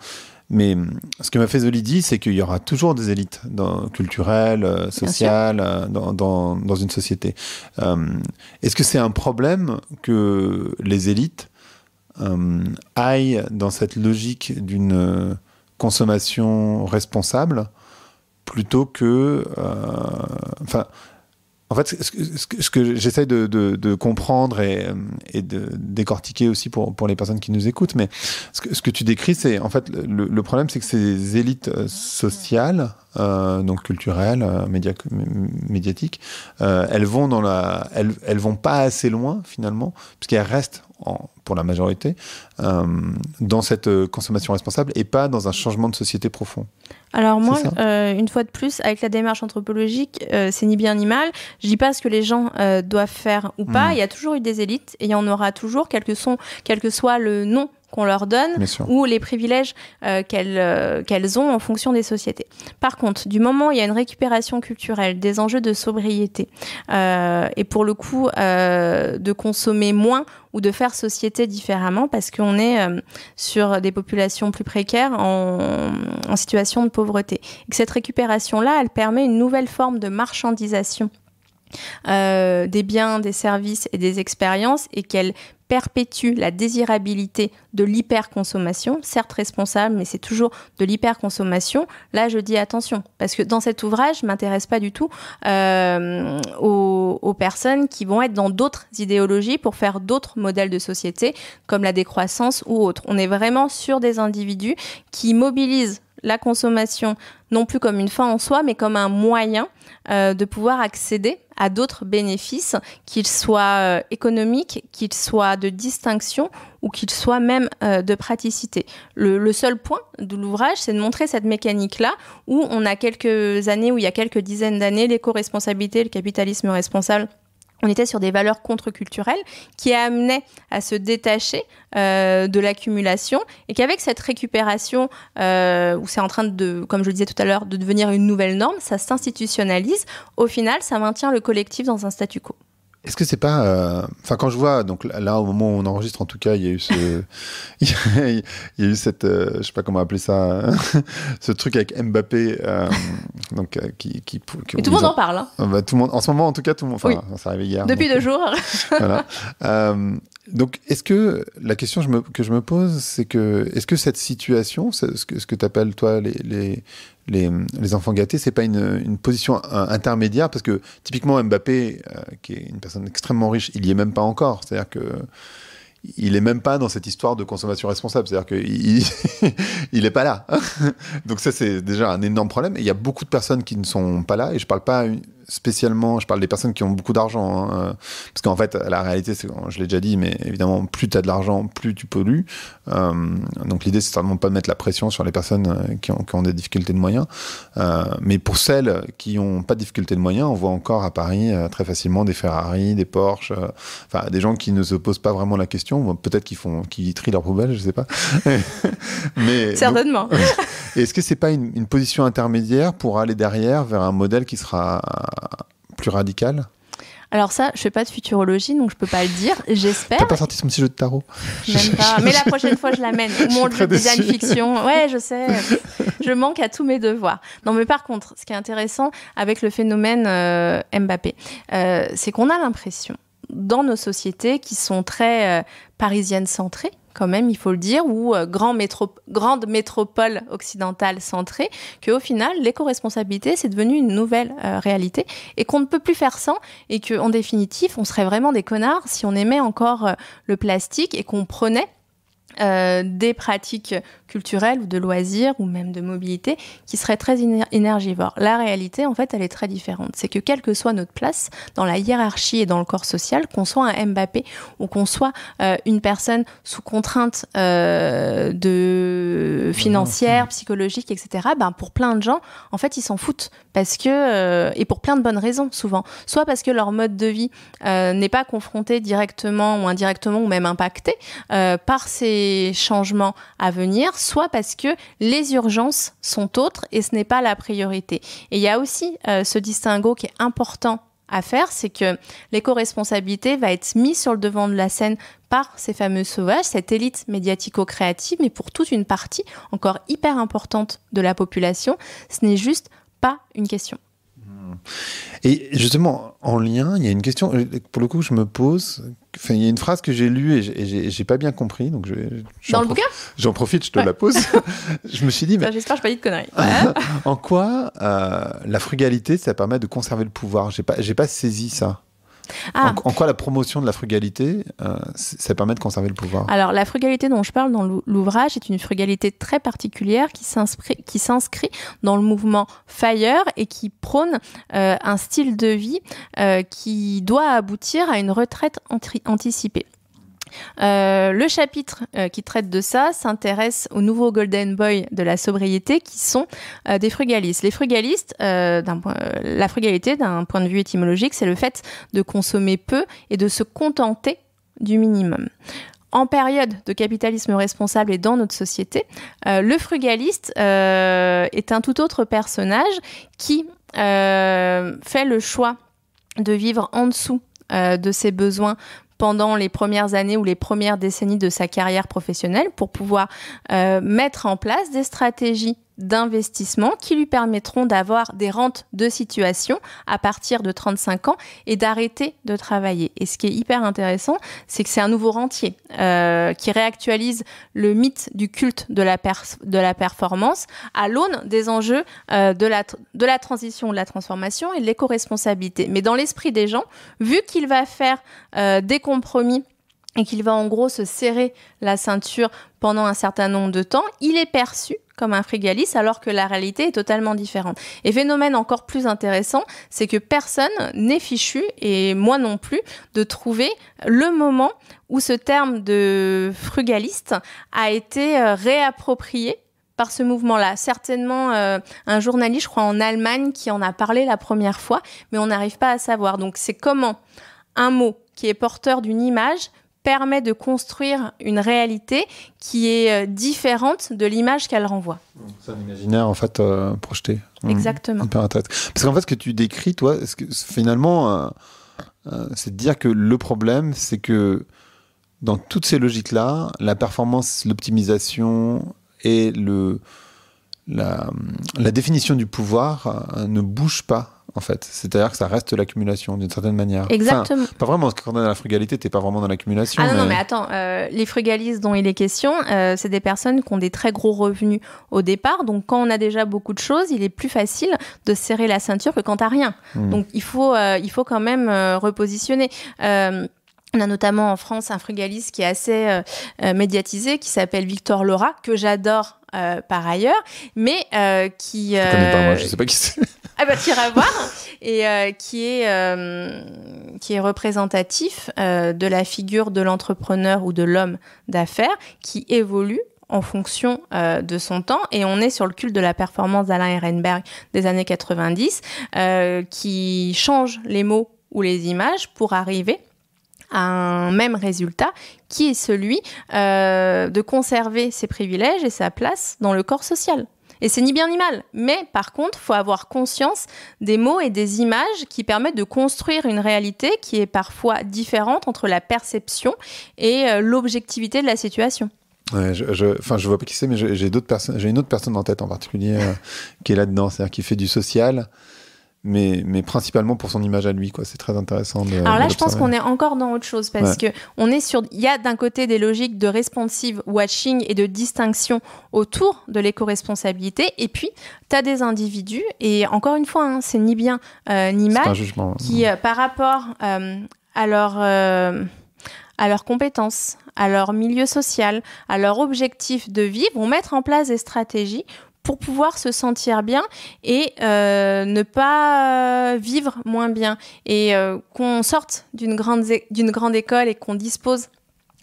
mais ce que Maffezoli dit, c'est qu'il y aura toujours des élites culturelles, sociales, dans une société. Est-ce que c'est un problème que les élites aillent dans cette logique d'une consommation responsable plutôt que... En fait, ce que j'essaie de comprendre et de décortiquer aussi pour les personnes qui nous écoutent, mais ce que tu décris, c'est en fait le problème, c'est que ces élites sociales donc culturelles, médiatiques, elles vont pas assez loin finalement, puisqu'elles restent pour la majorité, dans cette consommation responsable et pas dans un changement de société profond. Alors moi, une fois de plus, avec la démarche anthropologique, c'est ni bien ni mal. Je dis pas ce que les gens doivent faire ou pas. Il y a toujours eu des élites et il y en aura toujours, quel que soit le nom qu'on leur donne ou les privilèges qu'elles ont en fonction des sociétés. Par contre, du moment où il y a une récupération culturelle, des enjeux de sobriété et pour le coup de consommer moins ou de faire société différemment parce qu'on est sur des populations plus précaires en situation de pauvreté. Et que cette récupération-là, elle permet une nouvelle forme de marchandisation des biens, des services et des expériences et qu'elle perpétue la désirabilité de l'hyperconsommation, certes responsable, mais c'est toujours de l'hyperconsommation. Là, je dis attention, parce que dans cet ouvrage, je ne m'intéresse pas du tout aux personnes qui vont être dans d'autres idéologies pour faire d'autres modèles de société, comme la décroissance ou autre. On est vraiment sur des individus qui mobilisent la consommation non plus comme une fin en soi, mais comme un moyen de pouvoir accéder à d'autres bénéfices, qu'ils soient économiques, qu'ils soient de distinction ou qu'ils soient même de praticité. Le seul point de l'ouvrage, c'est de montrer cette mécanique-là où on a quelques années, où il y a quelques dizaines d'années, l'éco-responsabilité, le capitalisme responsable, on était sur des valeurs contre-culturelles qui amenaient à se détacher de l'accumulation et qu'avec cette récupération, où c'est en train de, comme je le disais tout à l'heure, de devenir une nouvelle norme, ça s'institutionnalise. Au final, ça maintient le collectif dans un statu quo. Est-ce que c'est pas... Enfin, quand je vois... Donc là, au moment où on enregistre, en tout cas, il y a eu il y a eu cette... je sais pas comment appeler ça. Ce truc avec Mbappé. Donc, Mais tout le monde en parle. Hein. Bah, tout le monde, en ce moment, en tout cas, tout le monde... Enfin, oui. ça arrivait hier. Depuis 2 jours. Voilà. Donc, est-ce que... La question que je me pose, c'est que... Est-ce que cette situation, ce que tu appelles, toi, les enfants gâtés, c'est pas une position intermédiaire, parce que typiquement Mbappé, qui est une personne extrêmement riche, il y est même pas encore. C'est-à-dire que il est même pas dans cette histoire de consommation responsable. C'est-à-dire qu'il il est pas là. Donc ça, c'est déjà un énorme problème. Et il y a beaucoup de personnes qui ne sont pas là. Et je parle pas spécialement, je parle des personnes qui ont beaucoup d'argent. Hein, parce qu'en fait, la réalité, c'est, je l'ai déjà dit, mais évidemment, plus tu as de l'argent, plus tu pollues. Donc l'idée, c'est certainement pas de mettre la pression sur les personnes qui ont des difficultés de moyens. Mais pour celles qui n'ont pas de difficultés de moyens, on voit encore à Paris très facilement des Ferrari, des Porsche, enfin des gens qui ne se posent pas vraiment la question. Peut-être qu'ils trient leurs poubelles, je sais pas. Mais, certainement. Donc, est-ce que c'est pas une position intermédiaire pour aller derrière vers un modèle qui sera plus radical? Alors ça, je fais pas de futurologie, donc je peux pas le dire. J'espère. T'as pas sorti son petit jeu de tarot? Même pas. Mais la prochaine fois, je l'amène. Ou mon jeu de design fiction. Ouais, je sais. Je manque à tous mes devoirs. Non, mais par contre, ce qui est intéressant avec le phénomène Mbappé, c'est qu'on a l'impression, dans nos sociétés qui sont très parisiennes centrées, quand même, il faut le dire, ou grande métropole occidentale centrée, qu'au final, l'éco-responsabilité, c'est devenu une nouvelle réalité et qu'on ne peut plus faire sans et qu'en définitive, on serait vraiment des connards si on aimait encore le plastique et qu'on prenait des pratiques culturelles ou de loisirs ou même de mobilité qui seraient très énergivores. La réalité, en fait, elle est très différente. C'est que quelle que soit notre place dans la hiérarchie et dans le corps social, qu'on soit un Mbappé ou qu'on soit une personne sous contrainte financière, psychologique, etc., ben, pour plein de gens, en fait, ils s'en foutent. Parce que, et pour plein de bonnes raisons, souvent. Soit parce que leur mode de vie n'est pas confronté directement ou indirectement ou même impacté par ces changements à venir, soit parce que les urgences sont autres et ce n'est pas la priorité. Et il y a aussi ce distinguo qui est important à faire, c'est que l'éco-responsabilité va être mise sur le devant de la scène par ces fameux sauvages, cette élite médiatico-créative, mais pour toute une partie encore hyper importante de la population, ce n'est juste pas une question. Et justement, en lien, il y a une question, pour le coup, je me pose. Enfin, il y a une phrase que j'ai lue et j'ai pas bien compris. Donc dans le bouquin ? J'en profite, je te la pose. Je me suis dit, mais... J'espère que je pas dit de conneries. En quoi la frugalité, ça permet de conserver le pouvoir ? J'ai pas saisi ça. En quoi la promotion de la frugalité, ça permet de conserver le pouvoir? Alors, la frugalité dont je parle dans l'ouvrage est une frugalité très particulière qui s'inscrit dans le mouvement FIRE et qui prône un style de vie qui doit aboutir à une retraite anticipée. Le chapitre qui traite de ça s'intéresse aux nouveaux golden boys de la sobriété qui sont des frugalistes. Les frugalistes, la frugalité d'un point de vue étymologique, c'est le fait de consommer peu et de se contenter du minimum. En période de capitalisme responsable et dans notre société, le frugaliste est un tout autre personnage qui fait le choix de vivre en dessous de ses besoins pendant les premières années ou les premières décennies de sa carrière professionnelle pour pouvoir mettre en place des stratégies d'investissement qui lui permettront d'avoir des rentes de situation à partir de 35 ans et d'arrêter de travailler. Et ce qui est hyper intéressant, c'est que c'est un nouveau rentier qui réactualise le mythe du culte de la performance à l'aune des enjeux de la transition, de la transformation et de l'éco-responsabilité. Mais dans l'esprit des gens, vu qu'il va faire des compromis et qu'il va en gros se serrer la ceinture pendant un certain nombre de temps, il est perçu comme un frugaliste alors que la réalité est totalement différente. Et phénomène encore plus intéressant, c'est que personne n'est fichu, et moi non plus, de trouver le moment où ce terme de frugaliste a été réapproprié par ce mouvement-là. Certainement un journaliste, je crois en Allemagne, qui en a parlé la première fois, mais on n'arrive pas à savoir. Donc c'est comment un mot qui est porteur d'une image permet de construire une réalité qui est différente de l'image qu'elle renvoie. C'est un imaginaire, en fait, projeté. Exactement. Hyper intéressant. Parce qu'en fait, ce que tu décris, toi, finalement, c'est de dire que le problème, c'est que dans toutes ces logiques-là, la performance, l'optimisation et la définition du pouvoir ne bouge pas. En fait, c'est-à-dire que ça reste l'accumulation d'une certaine manière. Exactement. Enfin, pas vraiment, parce que quand on est dans la frugalité, t'es pas vraiment dans l'accumulation. Ah non, mais attends, les frugalistes dont il est question, c'est des personnes qui ont des très gros revenus au départ. Donc, quand on a déjà beaucoup de choses, il est plus facile de serrer la ceinture que quand t'as rien. Donc, il faut quand même repositionner. On a notamment en France un frugaliste qui est assez médiatisé, qui s'appelle Victor Laura, que j'adore par ailleurs, mais qui... Je connais pas, moi, je sais pas qui c'est. Ah bah t'iras voir, et qui est représentatif de la figure de l'entrepreneur ou de l'homme d'affaires qui évolue en fonction de son temps, et on est sur le culte de la performance d'Alain Ehrenberg des années 90 qui change les mots ou les images pour arriver à un même résultat qui est celui de conserver ses privilèges et sa place dans le corps social. Et c'est ni bien ni mal. Mais par contre, il faut avoir conscience des mots et des images qui permettent de construire une réalité qui est parfois différente entre la perception et l'objectivité de la situation. Ouais, je vois pas qui c'est, mais j'ai une autre personne en tête en particulier qui est là-dedans, c'est-à-dire qui fait du social, mais principalement pour son image à lui, quoi. C'est très intéressant de Alors là, de je pense qu'on est encore dans autre chose, parce que on est sur... Il y a d'un côté des logiques de responsive watching et de distinction autour de l'éco-responsabilité, et puis tu as des individus, et encore une fois, hein, c'est ni bien ni mal, qui par rapport à leurs compétences, à leur milieu social, à leur objectif de vie, vont mettre en place des stratégies pour pouvoir se sentir bien et ne pas vivre moins bien. Et qu'on sorte d'une grande école et qu'on dispose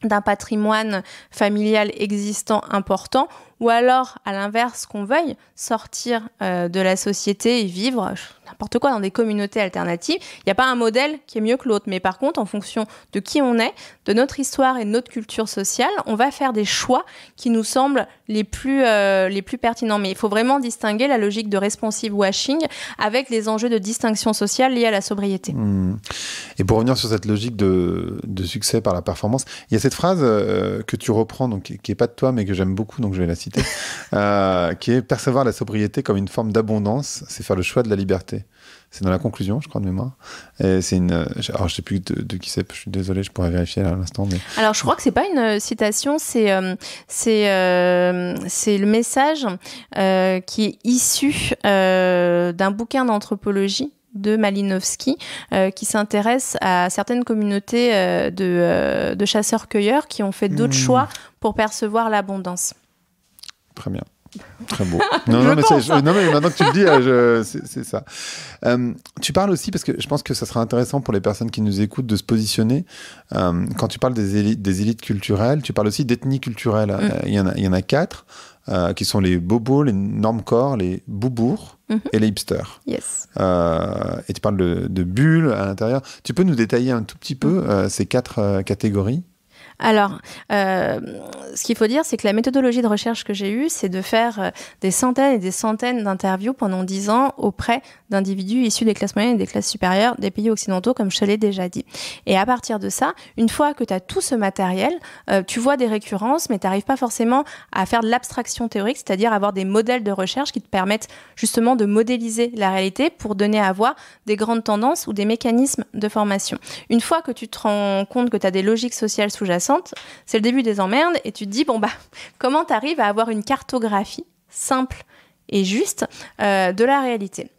d'un patrimoine familial existant important, ou alors, à l'inverse, qu'on veuille sortir de la société et vivre n'importe quoi dans des communautés alternatives. Il n'y a pas un modèle qui est mieux que l'autre, mais par contre, en fonction de qui on est, de notre histoire et de notre culture sociale, on va faire des choix qui nous semblent les plus pertinents. Mais il faut vraiment distinguer la logique de responsive washing avec les enjeux de distinction sociale liés à la sobriété. Et pour revenir sur cette logique de succès par la performance, il y a cette phrase que tu reprends, donc, qui n'est pas de toi, mais que j'aime beaucoup, donc je vais la citer, qui est « Percevoir la sobriété comme une forme d'abondance, c'est faire le choix de la liberté ». C'est dans la conclusion, je crois, de mémoire. Et c'est alors, je sais plus de qui c'est, je suis désolé, je pourrais vérifier là, à l'instant. Mais... Alors, je crois que c'est pas une citation, c'est le message qui est issu d'un bouquin d'anthropologie de Malinowski, qui s'intéresse à certaines communautés de chasseurs-cueilleurs qui ont fait d'autres choix pour percevoir l'abondance. Très bien. Très beau. Non, mais maintenant que tu le dis, c'est ça. Tu parles aussi, parce que je pense que ça sera intéressant pour les personnes qui nous écoutent de se positionner. Quand tu parles des élites culturelles, tu parles aussi d'ethnies culturelles. Il y en a 4, qui sont les bobos, les normcore, les boubours et les hipsters. Yes. Et tu parles de bulles à l'intérieur. Tu peux nous détailler un tout petit peu ces 4 catégories ? Alors, ce qu'il faut dire, c'est que la méthodologie de recherche que j'ai eue, c'est de faire des centaines et des centaines d'interviews pendant 10 ans auprès d'individus issus des classes moyennes et des classes supérieures des pays occidentaux, comme je te l'ai déjà dit. Et à partir de ça, une fois que tu as tout ce matériel, tu vois des récurrences, mais tu n'arrives pas forcément à faire de l'abstraction théorique, c'est-à-dire avoir des modèles de recherche qui te permettent justement de modéliser la réalité pour donner à voir des grandes tendances ou des mécanismes de formation. Une fois que tu te rends compte que tu as des logiques sociales sous-jacentes, c'est le début des emmerdes et tu te dis, comment tu arrives à avoir une cartographie simple et juste de la réalité ?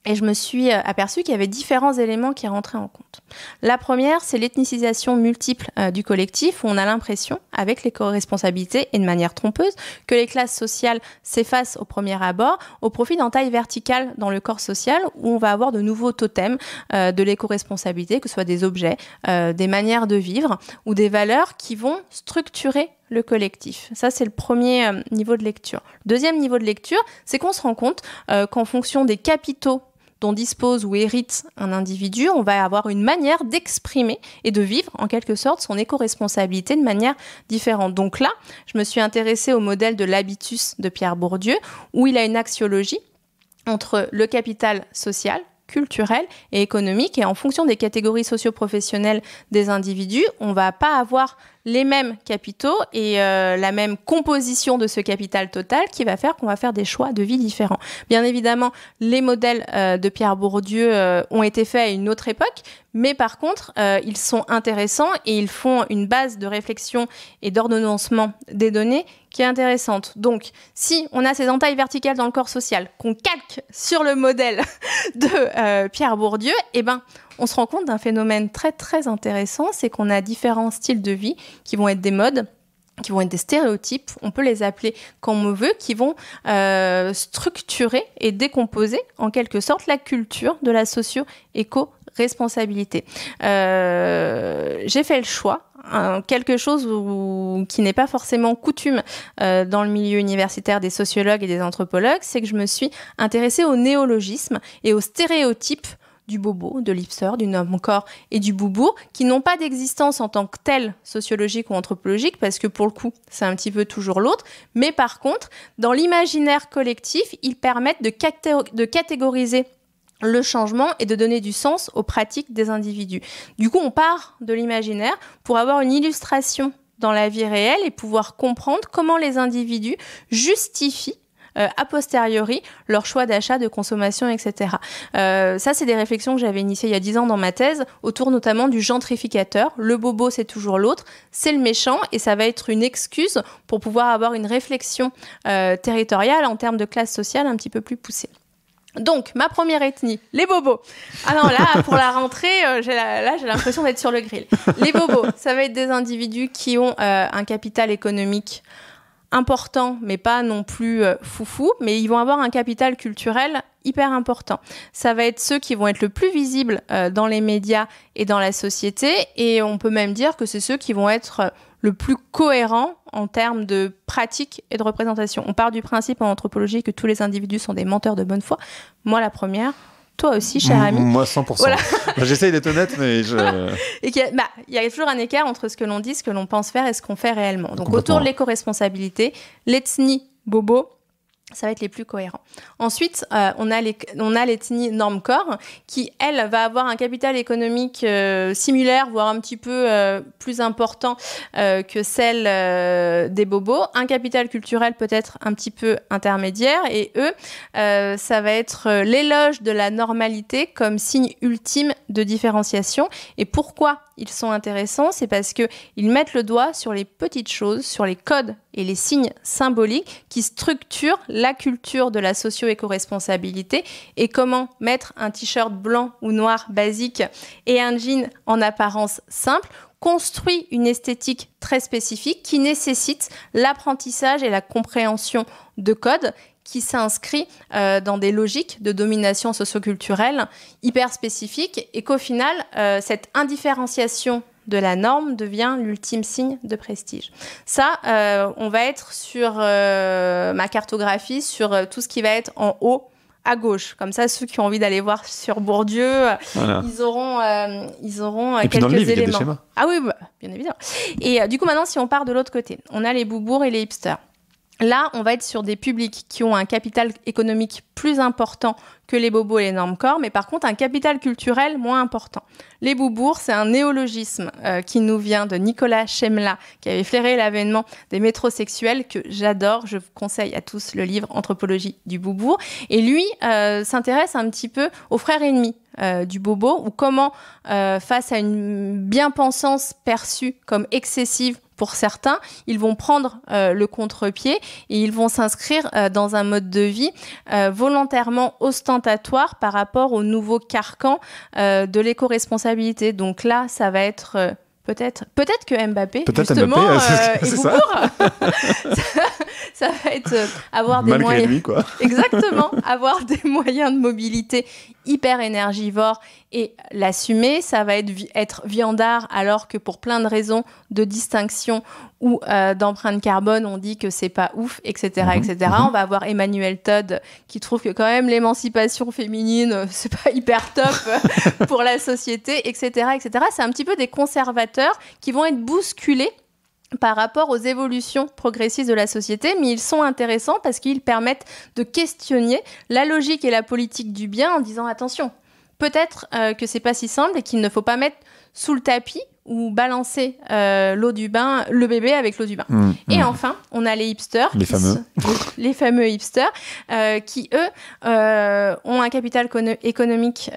Et je me suis aperçue qu'il y avait différents éléments qui rentraient en compte. La première, c'est l'ethnicisation multiple du collectif, où on a l'impression, avec l'éco-responsabilité et de manière trompeuse, que les classes sociales s'effacent au premier abord au profit d'entailles verticales dans le corps social, où on va avoir de nouveaux totems de l'éco-responsabilité, que ce soit des objets, des manières de vivre ou des valeurs qui vont structurer le collectif. Ça, c'est le premier niveau de lecture. Le deuxième niveau de lecture, c'est qu'on se rend compte qu'en fonction des capitaux dont dispose ou hérite un individu, on va avoir une manière d'exprimer et de vivre, en quelque sorte, son éco-responsabilité de manière différente. Donc là, je me suis intéressée au modèle de l'habitus de Pierre Bourdieu, où il a une axiologie entre le capital social, culturel et économique. Et en fonction des catégories socio-professionnelles des individus, on ne va pas avoir les mêmes capitaux et la même composition de ce capital total qui va faire qu'on va faire des choix de vie différents. Bien évidemment, les modèles de Pierre Bourdieu ont été faits à une autre époque, mais par contre, ils sont intéressants et ils font une base de réflexion et d'ordonnancement des données qui est intéressante. Donc, si on a ces entailles verticales dans le corps social qu'on calque sur le modèle de Pierre Bourdieu, on se rend compte d'un phénomène très très intéressant, c'est qu'on a différents styles de vie qui vont être des modes, qui vont être des stéréotypes, on peut les appeler comme on veut, qui vont structurer et décomposer en quelque sorte la culture de la socio-éco-responsabilité. J'ai fait le choix, quelque chose qui n'est pas forcément coutume dans le milieu universitaire des sociologues et des anthropologues, c'est que je me suis intéressée au néologisme et aux stéréotypes du bobo, de l'hipster, du normcore et du boubourg, qui n'ont pas d'existence en tant que telle sociologique ou anthropologique, parce que pour le coup, c'est un petit peu toujours l'autre, mais par contre, dans l'imaginaire collectif, ils permettent de catégoriser le changement et de donner du sens aux pratiques des individus. Du coup, on part de l'imaginaire pour avoir une illustration dans la vie réelle et pouvoir comprendre comment les individus justifient a posteriori leur choix d'achat, de consommation, etc. Ça, c'est des réflexions que j'avais initiées il y a 10 ans dans ma thèse, autour notamment du gentrificateur. Le bobo, c'est toujours l'autre, c'est le méchant, et ça va être une excuse pour pouvoir avoir une réflexion territoriale en termes de classe sociale un petit peu plus poussée. Donc, ma première ethnie, les bobos. Ah non, là, pour la rentrée, j'ai l'impression d'être sur le grill. Les bobos, ça va être des individus qui ont un capital économique important, mais pas non plus foufou, mais ils vont avoir un capital culturel hyper important. Ça va être ceux qui vont être le plus visibles dans les médias et dans la société, et on peut même dire que c'est ceux qui vont être le plus cohérents en termes de pratique et de représentation. On part du principe en anthropologie que tous les individus sont des menteurs de bonne foi. Moi, la première. Toi aussi, cher ami. Moi, 100%. Voilà. J'essaye d'être honnête, mais et il y a toujours un écart entre ce que l'on dit, ce que l'on pense faire et ce qu'on fait réellement. Donc, autour de l'éco-responsabilité, l'ethnie bobo, ça va être les plus cohérents. Ensuite, on a l'ethnie normcore qui, elle, va avoir un capital économique similaire, voire un petit peu plus important que celle des bobos. Un capital culturel peut-être un petit peu intermédiaire. Et eux, ça va être l'éloge de la normalité comme signe ultime de différenciation. Et pourquoi ils sont intéressants, c'est parce qu'ils mettent le doigt sur les petites choses, sur les codes et les signes symboliques qui structurent la culture de la socio-éco-responsabilité et comment mettre un t-shirt blanc ou noir basique et un jean en apparence simple construit une esthétique très spécifique qui nécessite l'apprentissage et la compréhension de codes qui s'inscrit dans des logiques de domination socioculturelle hyper spécifiques et qu'au final, cette indifférenciation de la norme devient l'ultime signe de prestige. Ça, on va être sur ma cartographie, sur tout ce qui va être en haut à gauche. Comme ça, ceux qui ont envie d'aller voir sur Bourdieu, voilà. ils auront et puis quelques dans le livre, éléments. Il y a des schémas. Ah oui, bah, bien évidemment. Et du coup, maintenant, si on part de l'autre côté, on a les boubours et les hipsters. Là, on va être sur des publics qui ont un capital économique plus important que les bobos et les normcore, mais par contre, un capital culturel moins important. Les boubours, c'est un néologisme qui nous vient de Nicolas Chemla, qui avait flairé l'avènement des métrosexuels, que j'adore. Je vous conseille à tous le livre « Anthropologie du boubour ». Et lui s'intéresse un petit peu aux frères ennemis du bobo, ou comment, face à une bien-pensance perçue comme excessive pour certains, ils vont prendre le contre-pied et ils vont s'inscrire dans un mode de vie volontairement ostentatoire par rapport au nouveau carcan de l'éco-responsabilité. Donc là, ça va être peut-être que Mbappé, justement, Mbappé, est boubour. Ça va être avoir des malgré moyens. Lui, quoi. Exactement, avoir des moyens de mobilité hyper énergivores et l'assumer. Ça va être viandard, alors que pour plein de raisons de distinction ou d'empreinte carbone, on dit que c'est pas ouf, etc., etc. On va avoir Emmanuel Todd qui trouve que quand même l'émancipation féminine, c'est pas hyper top pour la société, etc., etc. C'est un petit peu des conservateurs qui vont être bousculés par rapport aux évolutions progressistes de la société, mais ils sont intéressants parce qu'ils permettent de questionner la logique et la politique du bien en disant attention, peut-être que c'est pas si simple et qu'il ne faut pas mettre sous le tapis ou balancer l'eau du bain, le bébé avec l'eau du bain. Et enfin, on a les hipsters. Les fameux hipsters qui, eux, ont un capital économique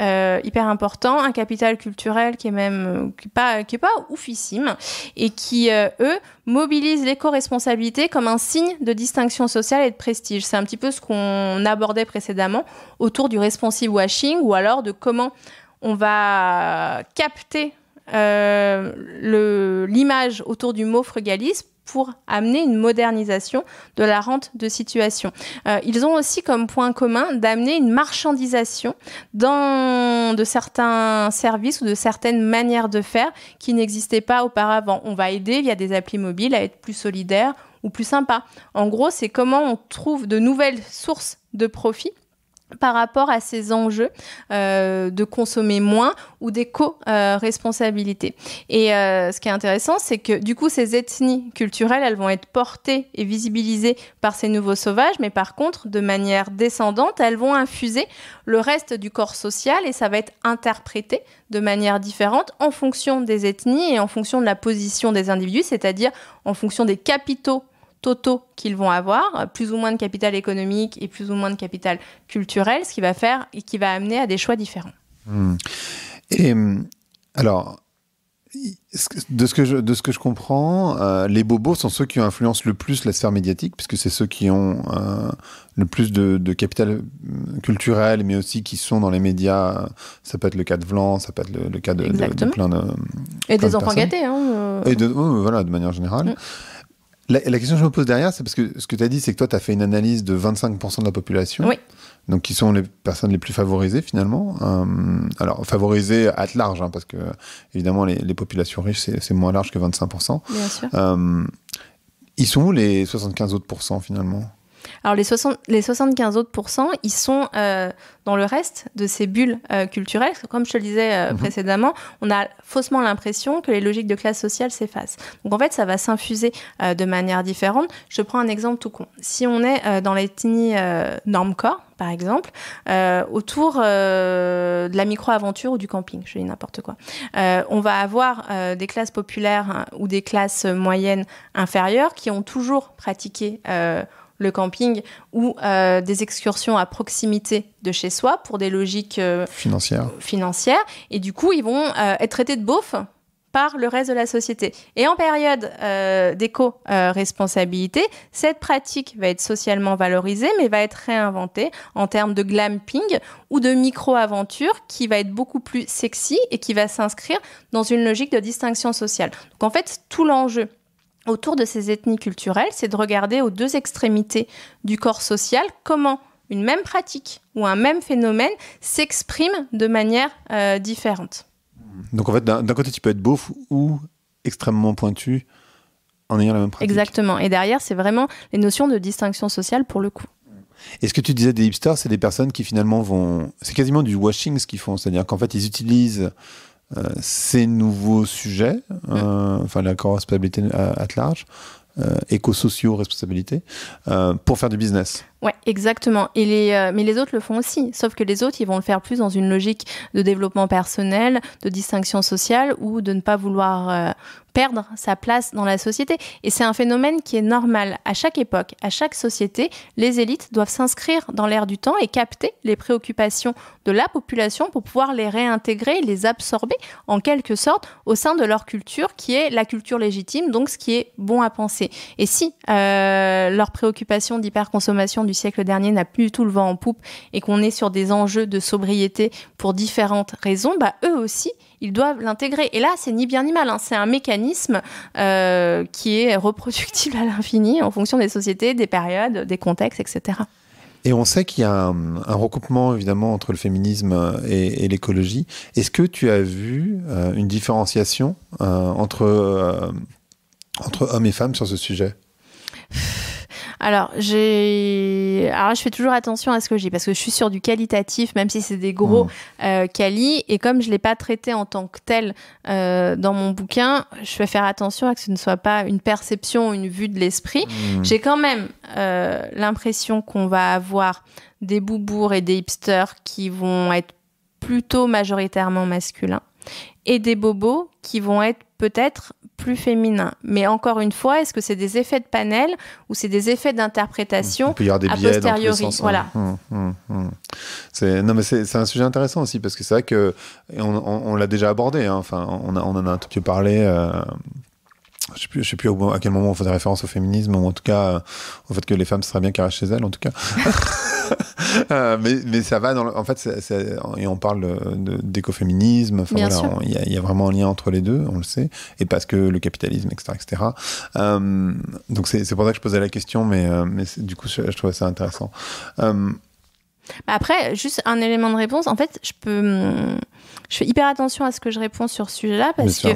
hyper important, un capital culturel qui est même qui est pas oufissime et qui, eux, mobilisent l'éco-responsabilité comme un signe de distinction sociale et de prestige. C'est un petit peu ce qu'on abordait précédemment autour du responsive washing ou alors de comment on va capter l'image autour du mot frugalisme pour amener une modernisation de la rente de situation. Ils ont aussi comme point commun d'amener une marchandisation de certains services ou de certaines manières de faire qui n'existaient pas auparavant. On va aider via des applis mobiles à être plus solidaires ou plus sympas. En gros, c'est comment on trouve de nouvelles sources de profit par rapport à ces enjeux de consommer moins ou d'éco-responsabilité. Et ce qui est intéressant, c'est que du coup, ces ethnies culturelles, elles vont être portées et visibilisées par ces nouveaux sauvages, mais par contre, de manière descendante, elles vont infuser le reste du corps social et ça va être interprété de manière différente en fonction des ethnies et en fonction de la position des individus, c'est-à-dire en fonction des capitaux totaux qu'ils vont avoir, plus ou moins de capital économique et plus ou moins de capital culturel, ce qui va faire et qui va amener à des choix différents. Et alors, de ce que je comprends, les bobos sont ceux qui influencent le plus la sphère médiatique, puisque c'est ceux qui ont le plus de capital culturel, mais aussi qui sont dans les médias. Ça peut être le cas de Vlan, ça peut être le cas de plein de et des enfants gâtés. Et voilà, de manière générale. La question que je me pose derrière, c'est parce que ce que tu as dit, c'est que toi, tu as fait une analyse de 25% de la population, oui. Donc qui sont les personnes les plus favorisées, finalement. Alors, favorisées à large, parce que, évidemment, les populations riches, c'est moins large que 25%. Bien sûr. Ils sont où les 75 autres %, finalement ? Alors, les 75 autres %, ils sont dans le reste de ces bulles culturelles. Comme je te le disais précédemment, on a faussement l'impression que les logiques de classe sociale s'effacent. Donc, en fait, ça va s'infuser de manière différente. Je prends un exemple tout con. Si on est dans l'ethnie normcore, par exemple, autour de la micro-aventure ou du camping, je dis n'importe quoi. On va avoir des classes populaires ou des classes moyennes inférieures qui ont toujours pratiqué le camping ou des excursions à proximité de chez soi pour des logiques financières. Et du coup, ils vont être traités de beaufs par le reste de la société. Et en période d'éco-responsabilité, cette pratique va être socialement valorisée, mais va être réinventée en termes de glamping ou de micro-aventure qui va être beaucoup plus sexy et qui va s'inscrire dans une logique de distinction sociale. Donc en fait, tout l'enjeu autour de ces ethnies culturelles, c'est de regarder aux deux extrémités du corps social comment une même pratique ou un même phénomène s'exprime de manière différente. Donc en fait, d'un côté, tu peux être beauf ou extrêmement pointu en ayant la même pratique. Exactement. Et derrière, c'est vraiment les notions de distinction sociale pour le coup. Et ce que tu disais des hipsters, c'est des personnes qui finalement vont... C'est quasiment du washing ce qu'ils font. C'est-à-dire qu'en fait, ils utilisent ces nouveaux sujets, enfin la co-responsabilité at large, éco-socio-responsabilité, pour faire du business. Ouais, exactement. Mais les autres le font aussi. Sauf que les autres, ils vont le faire plus dans une logique de développement personnel, de distinction sociale ou de ne pas vouloir perdre sa place dans la société. Et c'est un phénomène qui est normal. À chaque époque, à chaque société, les élites doivent s'inscrire dans l'air du temps et capter les préoccupations de la population pour pouvoir les réintégrer, les absorber en quelque sorte au sein de leur culture qui est la culture légitime, donc ce qui est bon à penser. Et si leur préoccupation d'hyperconsommation du siècle dernier n'a plus du tout le vent en poupe et qu'on est sur des enjeux de sobriété pour différentes raisons, eux aussi, ils doivent l'intégrer. Et là, c'est ni bien ni mal, hein. C'est un mécanisme qui est reproductible à l'infini en fonction des sociétés, des périodes, des contextes, etc. Et on sait qu'il y a un recoupement, évidemment, entre le féminisme et l'écologie. Est-ce que tu as vu une différenciation entre hommes et femmes sur ce sujet ? Alors, je fais toujours attention à ce que je dis, parce que je suis sur du qualitatif, même si c'est des gros quali, et comme je ne l'ai pas traité en tant que tel dans mon bouquin, je vais faire attention à que ce ne soit pas une perception, une vue de l'esprit. J'ai quand même l'impression qu'on va avoir des boubours et des hipsters qui vont être plutôt majoritairement masculins, et des bobos qui vont être peut-être plus féminins. Mais encore une fois, est-ce que c'est des effets de panel ou c'est des effets d'interprétation Il peut y avoir des biais dans tous les sens. Voilà. Non, mais c'est un sujet intéressant aussi, parce que c'est vrai qu'on l'a déjà abordé. Hein. Enfin, on en a un tout petit peu parlé. Je sais plus à quel moment on faisait référence au féminisme, ou en tout cas au fait que les femmes, ce serait bien qu'elles restent chez elles, en tout cas. mais ça va en fait, et on parle d'écoféminisme. Enfin, bien voilà, sûr. Il y a vraiment un lien entre les deux, on le sait, et parce que le capitalisme, etc. Donc c'est pour ça que je posais la question, mais du coup, je trouvais ça intéressant. Après, juste un élément de réponse. En fait, je fais hyper attention à ce que je réponds sur ce sujet-là, parce que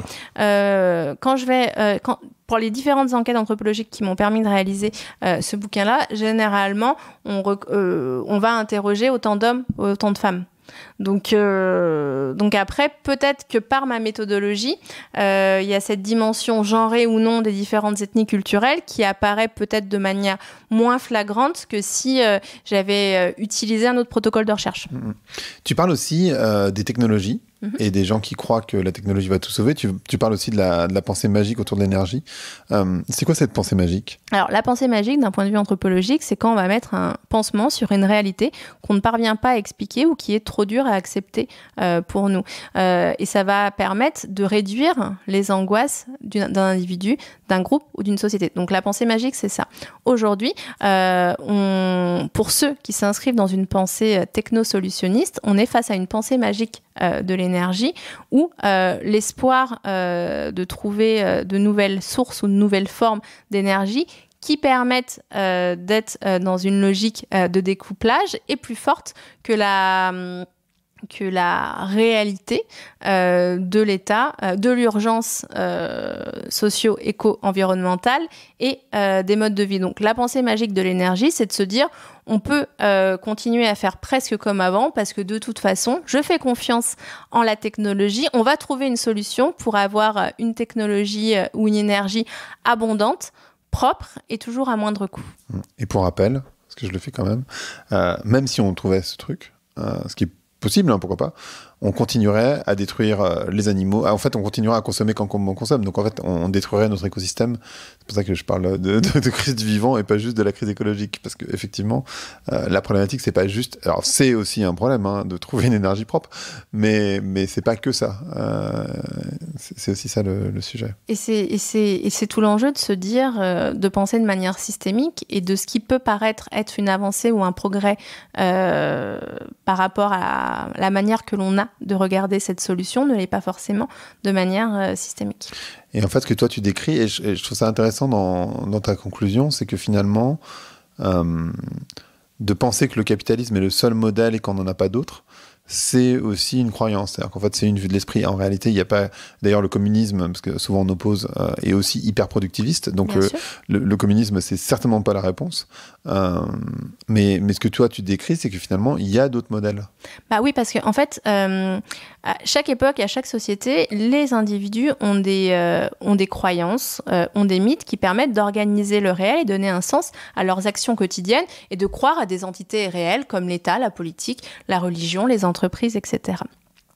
pour les différentes enquêtes anthropologiques qui m'ont permis de réaliser ce bouquin-là, généralement, on va interroger autant d'hommes, autant de femmes. Donc après, peut-être que par ma méthodologie, il y a cette dimension genrée ou non des différentes ethnies culturelles qui apparaît peut-être de manière moins flagrante que si j'avais utilisé un autre protocole de recherche. Tu parles aussi des technologies et des gens qui croient que la technologie va tout sauver. Tu parles aussi de la pensée magique autour de l'énergie. C'est quoi cette pensée magique ? Alors, la pensée magique, d'un point de vue anthropologique, c'est quand on va mettre un pansement sur une réalité qu'on ne parvient pas à expliquer ou qui est trop dure à accepter pour nous. Et ça va permettre de réduire les angoisses d'un individu, d'un groupe ou d'une société. Donc, la pensée magique, c'est ça. Aujourd'hui, pour ceux qui s'inscrivent dans une pensée techno-solutionniste, on est face à une pensée magique de l'énergie où l'espoir de trouver de nouvelles sources ou de nouvelles formes d'énergie qui permettent d'être dans une logique de découplage est plus forte que la réalité de l'état, de l'urgence socio-éco-environnementale et des modes de vie. Donc la pensée magique de l'énergie, c'est de se dire on peut continuer à faire presque comme avant parce que de toute façon, je fais confiance en la technologie. On va trouver une solution pour avoir une technologie ou une énergie abondante, propre et toujours à moindre coût. Et pour rappel, parce que je le fais quand même si on trouvait ce truc, ce qui est possible, hein, pourquoi pas, on continuerait à détruire les animaux. En fait, on continuerait à consommer quand on consomme. Donc, en fait, on détruirait notre écosystème. C'est pour ça que je parle de crise du vivant et pas juste de la crise écologique. Parce qu'effectivement, la problématique, c'est pas juste... Alors, c'est aussi un problème de trouver une énergie propre, mais c'est pas que ça. c'est aussi ça le sujet. Et c'est tout l'enjeu de se dire, de penser de manière systémique et de ce qui peut paraître être une avancée ou un progrès par rapport à la manière que l'on a de regarder cette solution ne l'est pas forcément de manière systémique. Et en fait, ce que toi tu décris, et je trouve ça intéressant dans ta conclusion, c'est que finalement, de penser que le capitalisme est le seul modèle et qu'on n'en a pas d'autre, c'est aussi une croyance. C'est-à-dire qu'en fait, c'est une vue de l'esprit. En réalité, il n'y a pas... D'ailleurs, le communisme, parce que souvent on oppose, est aussi hyper productiviste. Donc, le communisme, c'est certainement pas la réponse. Mais ce que toi, tu décris, c'est que finalement, il y a d'autres modèles. Bah oui, parce qu'en fait, à chaque époque et à chaque société, les individus ont des croyances, ont des mythes qui permettent d'organiser le réel et donner un sens à leurs actions quotidiennes et de croire à des entités réelles comme l'État, la politique, la religion, les entreprises, etc.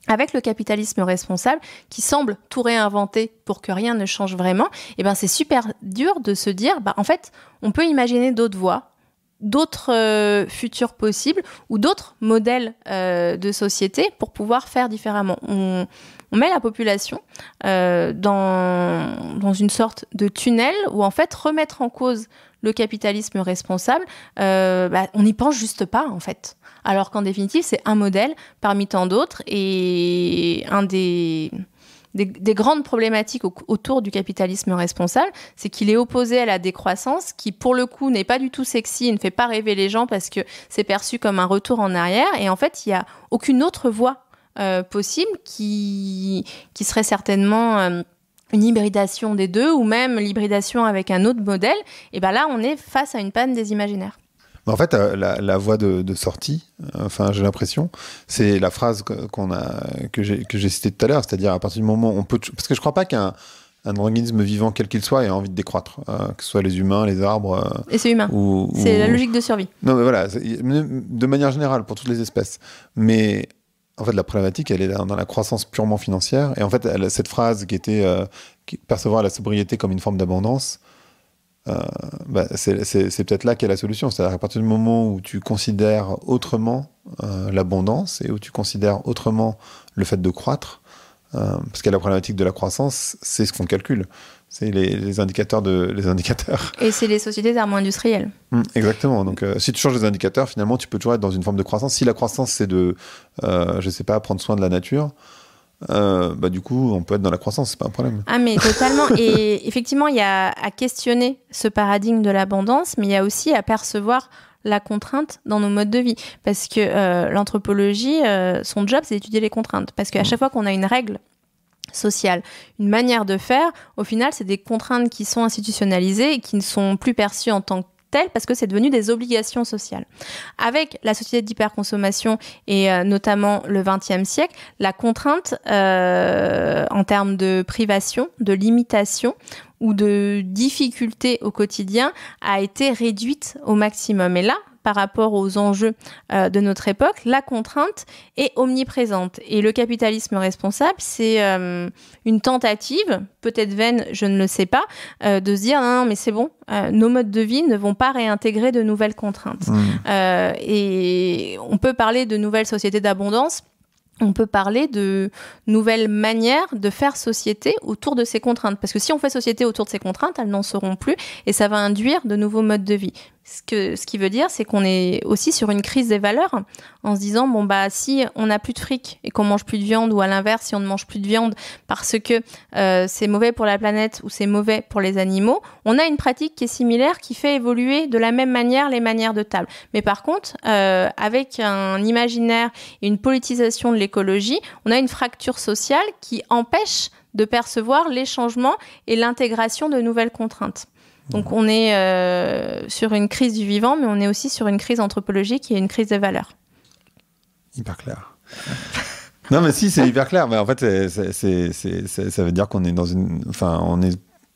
Avec le capitalisme responsable, qui semble tout réinventer pour que rien ne change vraiment, eh ben c'est super dur de se dire, en fait, on peut imaginer d'autres voies, d'autres futurs possibles ou d'autres modèles de société pour pouvoir faire différemment. On met la population dans une sorte de tunnel où, en fait, remettre en cause le capitalisme responsable, on n'y pense juste pas, en fait. Alors qu'en définitive, c'est un modèle parmi tant d'autres et un des grandes problématiques autour du capitalisme responsable, c'est qu'il est opposé à la décroissance qui, pour le coup, n'est pas du tout sexy et ne fait pas rêver les gens parce que c'est perçu comme un retour en arrière. Et en fait, il n'y a aucune autre voie possible qui serait certainement une hybridation des deux ou même l'hybridation avec un autre modèle. Et bien là, on est face à une panne des imaginaires. En fait, la voie de sortie, j'ai l'impression, c'est la phrase que j'ai citée tout à l'heure, c'est-à-dire à partir du moment où on peut... Parce que je ne crois pas qu'un organisme vivant, quel qu'il soit, ait envie de décroître, que ce soit les humains, les arbres... Et c'est humain. C'est la logique de survie. Non, mais voilà, de manière générale, pour toutes les espèces. Mais... En fait, la problématique, elle est dans la croissance purement financière. Et en fait, cette phrase qui était percevoir la sobriété comme une forme d'abondance, c'est peut-être là qu'est la solution. C'est-à-dire à partir du moment où tu considères autrement l'abondance et où tu considères autrement le fait de croître, parce que la problématique de la croissance, c'est ce qu'on calcule. C'est les indicateurs. Et c'est les sociétés d'armes industrielles. Exactement. Donc, si tu changes les indicateurs, finalement, tu peux toujours être dans une forme de croissance. Si la croissance, c'est de, prendre soin de la nature, du coup, on peut être dans la croissance, c'est pas un problème. Ah, mais totalement. Et effectivement, il y a à questionner ce paradigme de l'abondance, mais il y a aussi à percevoir la contrainte dans nos modes de vie. Parce que l'anthropologie, son job, c'est d'étudier les contraintes. Parce qu'à chaque fois qu'on a une règle sociale, une manière de faire, au final, c'est des contraintes qui sont institutionnalisées et qui ne sont plus perçues en tant que telles parce que c'est devenu des obligations sociales. Avec la société d'hyperconsommation et notamment le XXe siècle, la contrainte en termes de privation, de limitation ou de difficulté au quotidien a été réduite au maximum. Et là, par rapport aux enjeux de notre époque, la contrainte est omniprésente. Et le capitalisme responsable, c'est une tentative, peut-être vaine, je ne le sais pas, de se dire non, mais c'est bon, nos modes de vie ne vont pas réintégrer de nouvelles contraintes. Et on peut parler de nouvelles sociétés d'abondance. On peut parler de nouvelles manières de faire société autour de ces contraintes. Parce que si on fait société autour de ces contraintes, elles n'en seront plus et ça va induire de nouveaux modes de vie. Ce qui veut dire, c'est qu'on est aussi sur une crise des valeurs en se disant, si on n'a plus de fric et qu'on mange plus de viande ou à l'inverse, si on ne mange plus de viande parce que c'est mauvais pour la planète ou c'est mauvais pour les animaux, on a une pratique qui est similaire qui fait évoluer de la même manière les manières de table. Mais par contre, avec un imaginaire et une politisation de l'écologie, on a une fracture sociale qui empêche de percevoir les changements et l'intégration de nouvelles contraintes. Donc on est sur une crise du vivant, mais on est aussi sur une crise anthropologique et une crise des valeurs. Hyper clair. Non mais si, c'est hyper clair. Mais en fait, ça veut dire qu'on est dans une...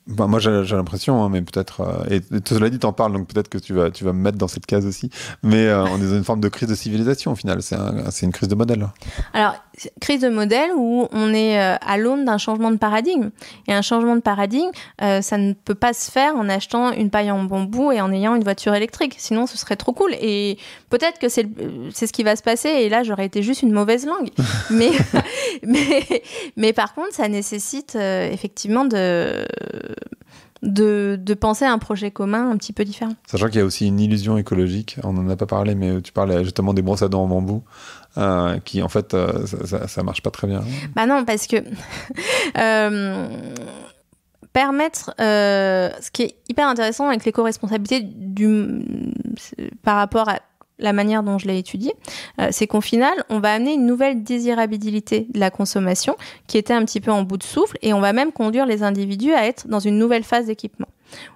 moi j'ai l'impression, mais peut-être... et cela dit, t'en parles, donc peut-être que tu vas me mettre dans cette case aussi. Mais on est dans une forme de crise de civilisation, au final. C'est une crise de modèle. Alors, crise de modèle où on est à l'aune d'un changement de paradigme. Et un changement de paradigme, ça ne peut pas se faire en achetant une paille en bambou et en ayant une voiture électrique. Sinon, ce serait trop cool. Et peut-être que c'est ce qui va se passer. Et là, j'aurais été juste une mauvaise langue. mais par contre, ça nécessite effectivement de penser à un projet commun un petit peu différent. Sachant qu'il y a aussi une illusion écologique, on n'en a pas parlé, mais tu parlais justement des brosses à dents en bambou, qui en fait, ça marche pas très bien. Bah non, parce que permettre, ce qui est hyper intéressant avec l'éco-responsabilité par rapport à la manière dont je l'ai étudié, c'est qu'au final, on va amener une nouvelle désirabilité de la consommation qui était un petit peu en bout de souffle, et on va même conduire les individus à être dans une nouvelle phase d'équipement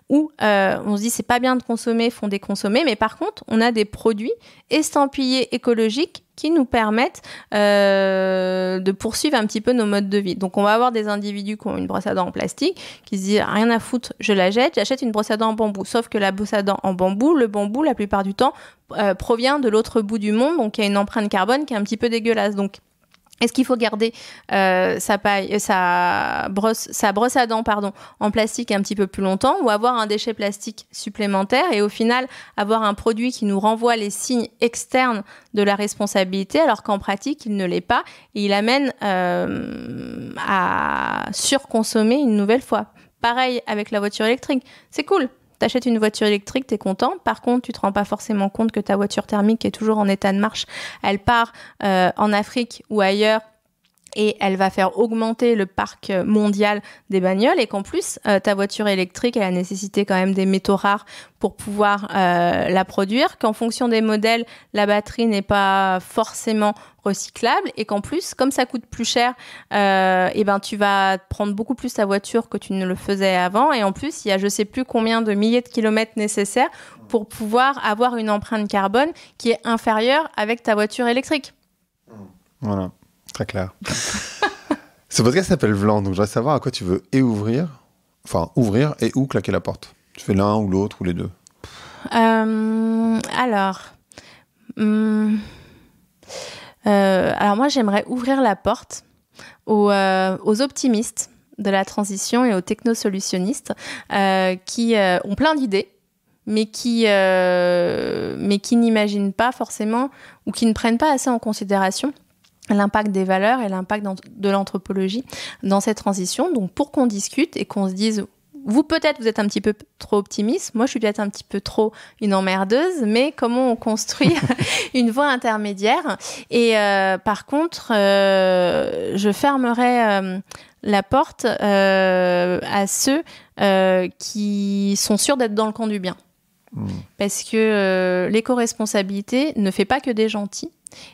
où on se dit c'est pas bien de consommer, faut déconsommer, mais par contre, on a des produits estampillés écologiques qui nous permettent de poursuivre un petit peu nos modes de vie. Donc, on va avoir des individus qui ont une brosse à dents en plastique, qui se disent rien à foutre, je la jette, j'achète une brosse à dents en bambou. Sauf que la brosse à dents en bambou, le bambou, la plupart du temps, provient de l'autre bout du monde, donc il y a une empreinte carbone qui est un petit peu dégueulasse. Donc, est-ce qu'il faut garder sa brosse à dents en plastique un petit peu plus longtemps, ou avoir un déchet plastique supplémentaire et au final avoir un produit qui nous renvoie les signes externes de la responsabilité alors qu'en pratique il ne l'est pas et il amène à surconsommer une nouvelle fois. Pareil avec la voiture électrique, c'est cool. T'achètes une voiture électrique, t'es content. Par contre, tu te rends pas forcément compte que ta voiture thermique est toujours en état de marche. Elle part en Afrique ou ailleurs et elle va faire augmenter le parc mondial des bagnoles et qu'en plus, ta voiture électrique, elle a nécessité quand même des métaux rares pour pouvoir la produire, qu'en fonction des modèles, la batterie n'est pas forcément recyclable et qu'en plus, comme ça coûte plus cher, tu vas prendre beaucoup plus ta voiture que tu ne le faisais avant et en plus, il y a je sais plus combien de milliers de kilomètres nécessaires pour pouvoir avoir une empreinte carbone qui est inférieure avec ta voiture électrique. Voilà. Très clair. Ce podcast s'appelle Vlan, donc je voudrais savoir à quoi tu veux ouvrir et où claquer la porte. Tu fais l'un ou l'autre ou les deux. Alors moi j'aimerais ouvrir la porte aux optimistes de la transition et aux technosolutionnistes qui ont plein d'idées mais qui n'imaginent pas forcément ou qui ne prennent pas assez en considération l'impact des valeurs et l'impact de l'anthropologie dans cette transition. Donc, pour qu'on discute et qu'on se dise, vous êtes un petit peu trop optimiste, moi je suis peut-être un petit peu trop une emmerdeuse, mais comment on construit une voie intermédiaire. Et par contre, je fermerai la porte à ceux qui sont sûrs d'être dans le camp du bien. Parce que l'éco-responsabilité ne fait pas que des gentils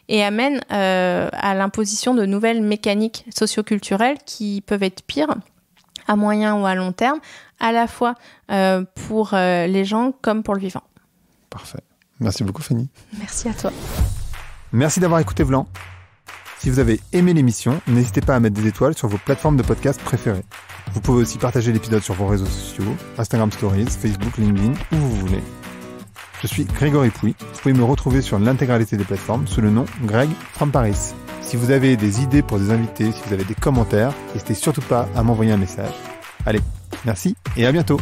et amène à l'imposition de nouvelles mécaniques socioculturelles qui peuvent être pires à moyen ou à long terme, à la fois pour les gens comme pour le vivant. Parfait. Merci beaucoup Fanny. Merci à toi. Merci d'avoir écouté Vlan. Si vous avez aimé l'émission, n'hésitez pas à mettre des étoiles sur vos plateformes de podcast préférées. Vous pouvez aussi partager l'épisode sur vos réseaux sociaux, Instagram Stories, Facebook, LinkedIn, où vous voulez. Je suis Grégory Pouy. Vous pouvez me retrouver sur l'intégralité des plateformes sous le nom Greg from Paris. Si vous avez des idées pour des invités, si vous avez des commentaires, n'hésitez surtout pas à m'envoyer un message. Allez, merci et à bientôt.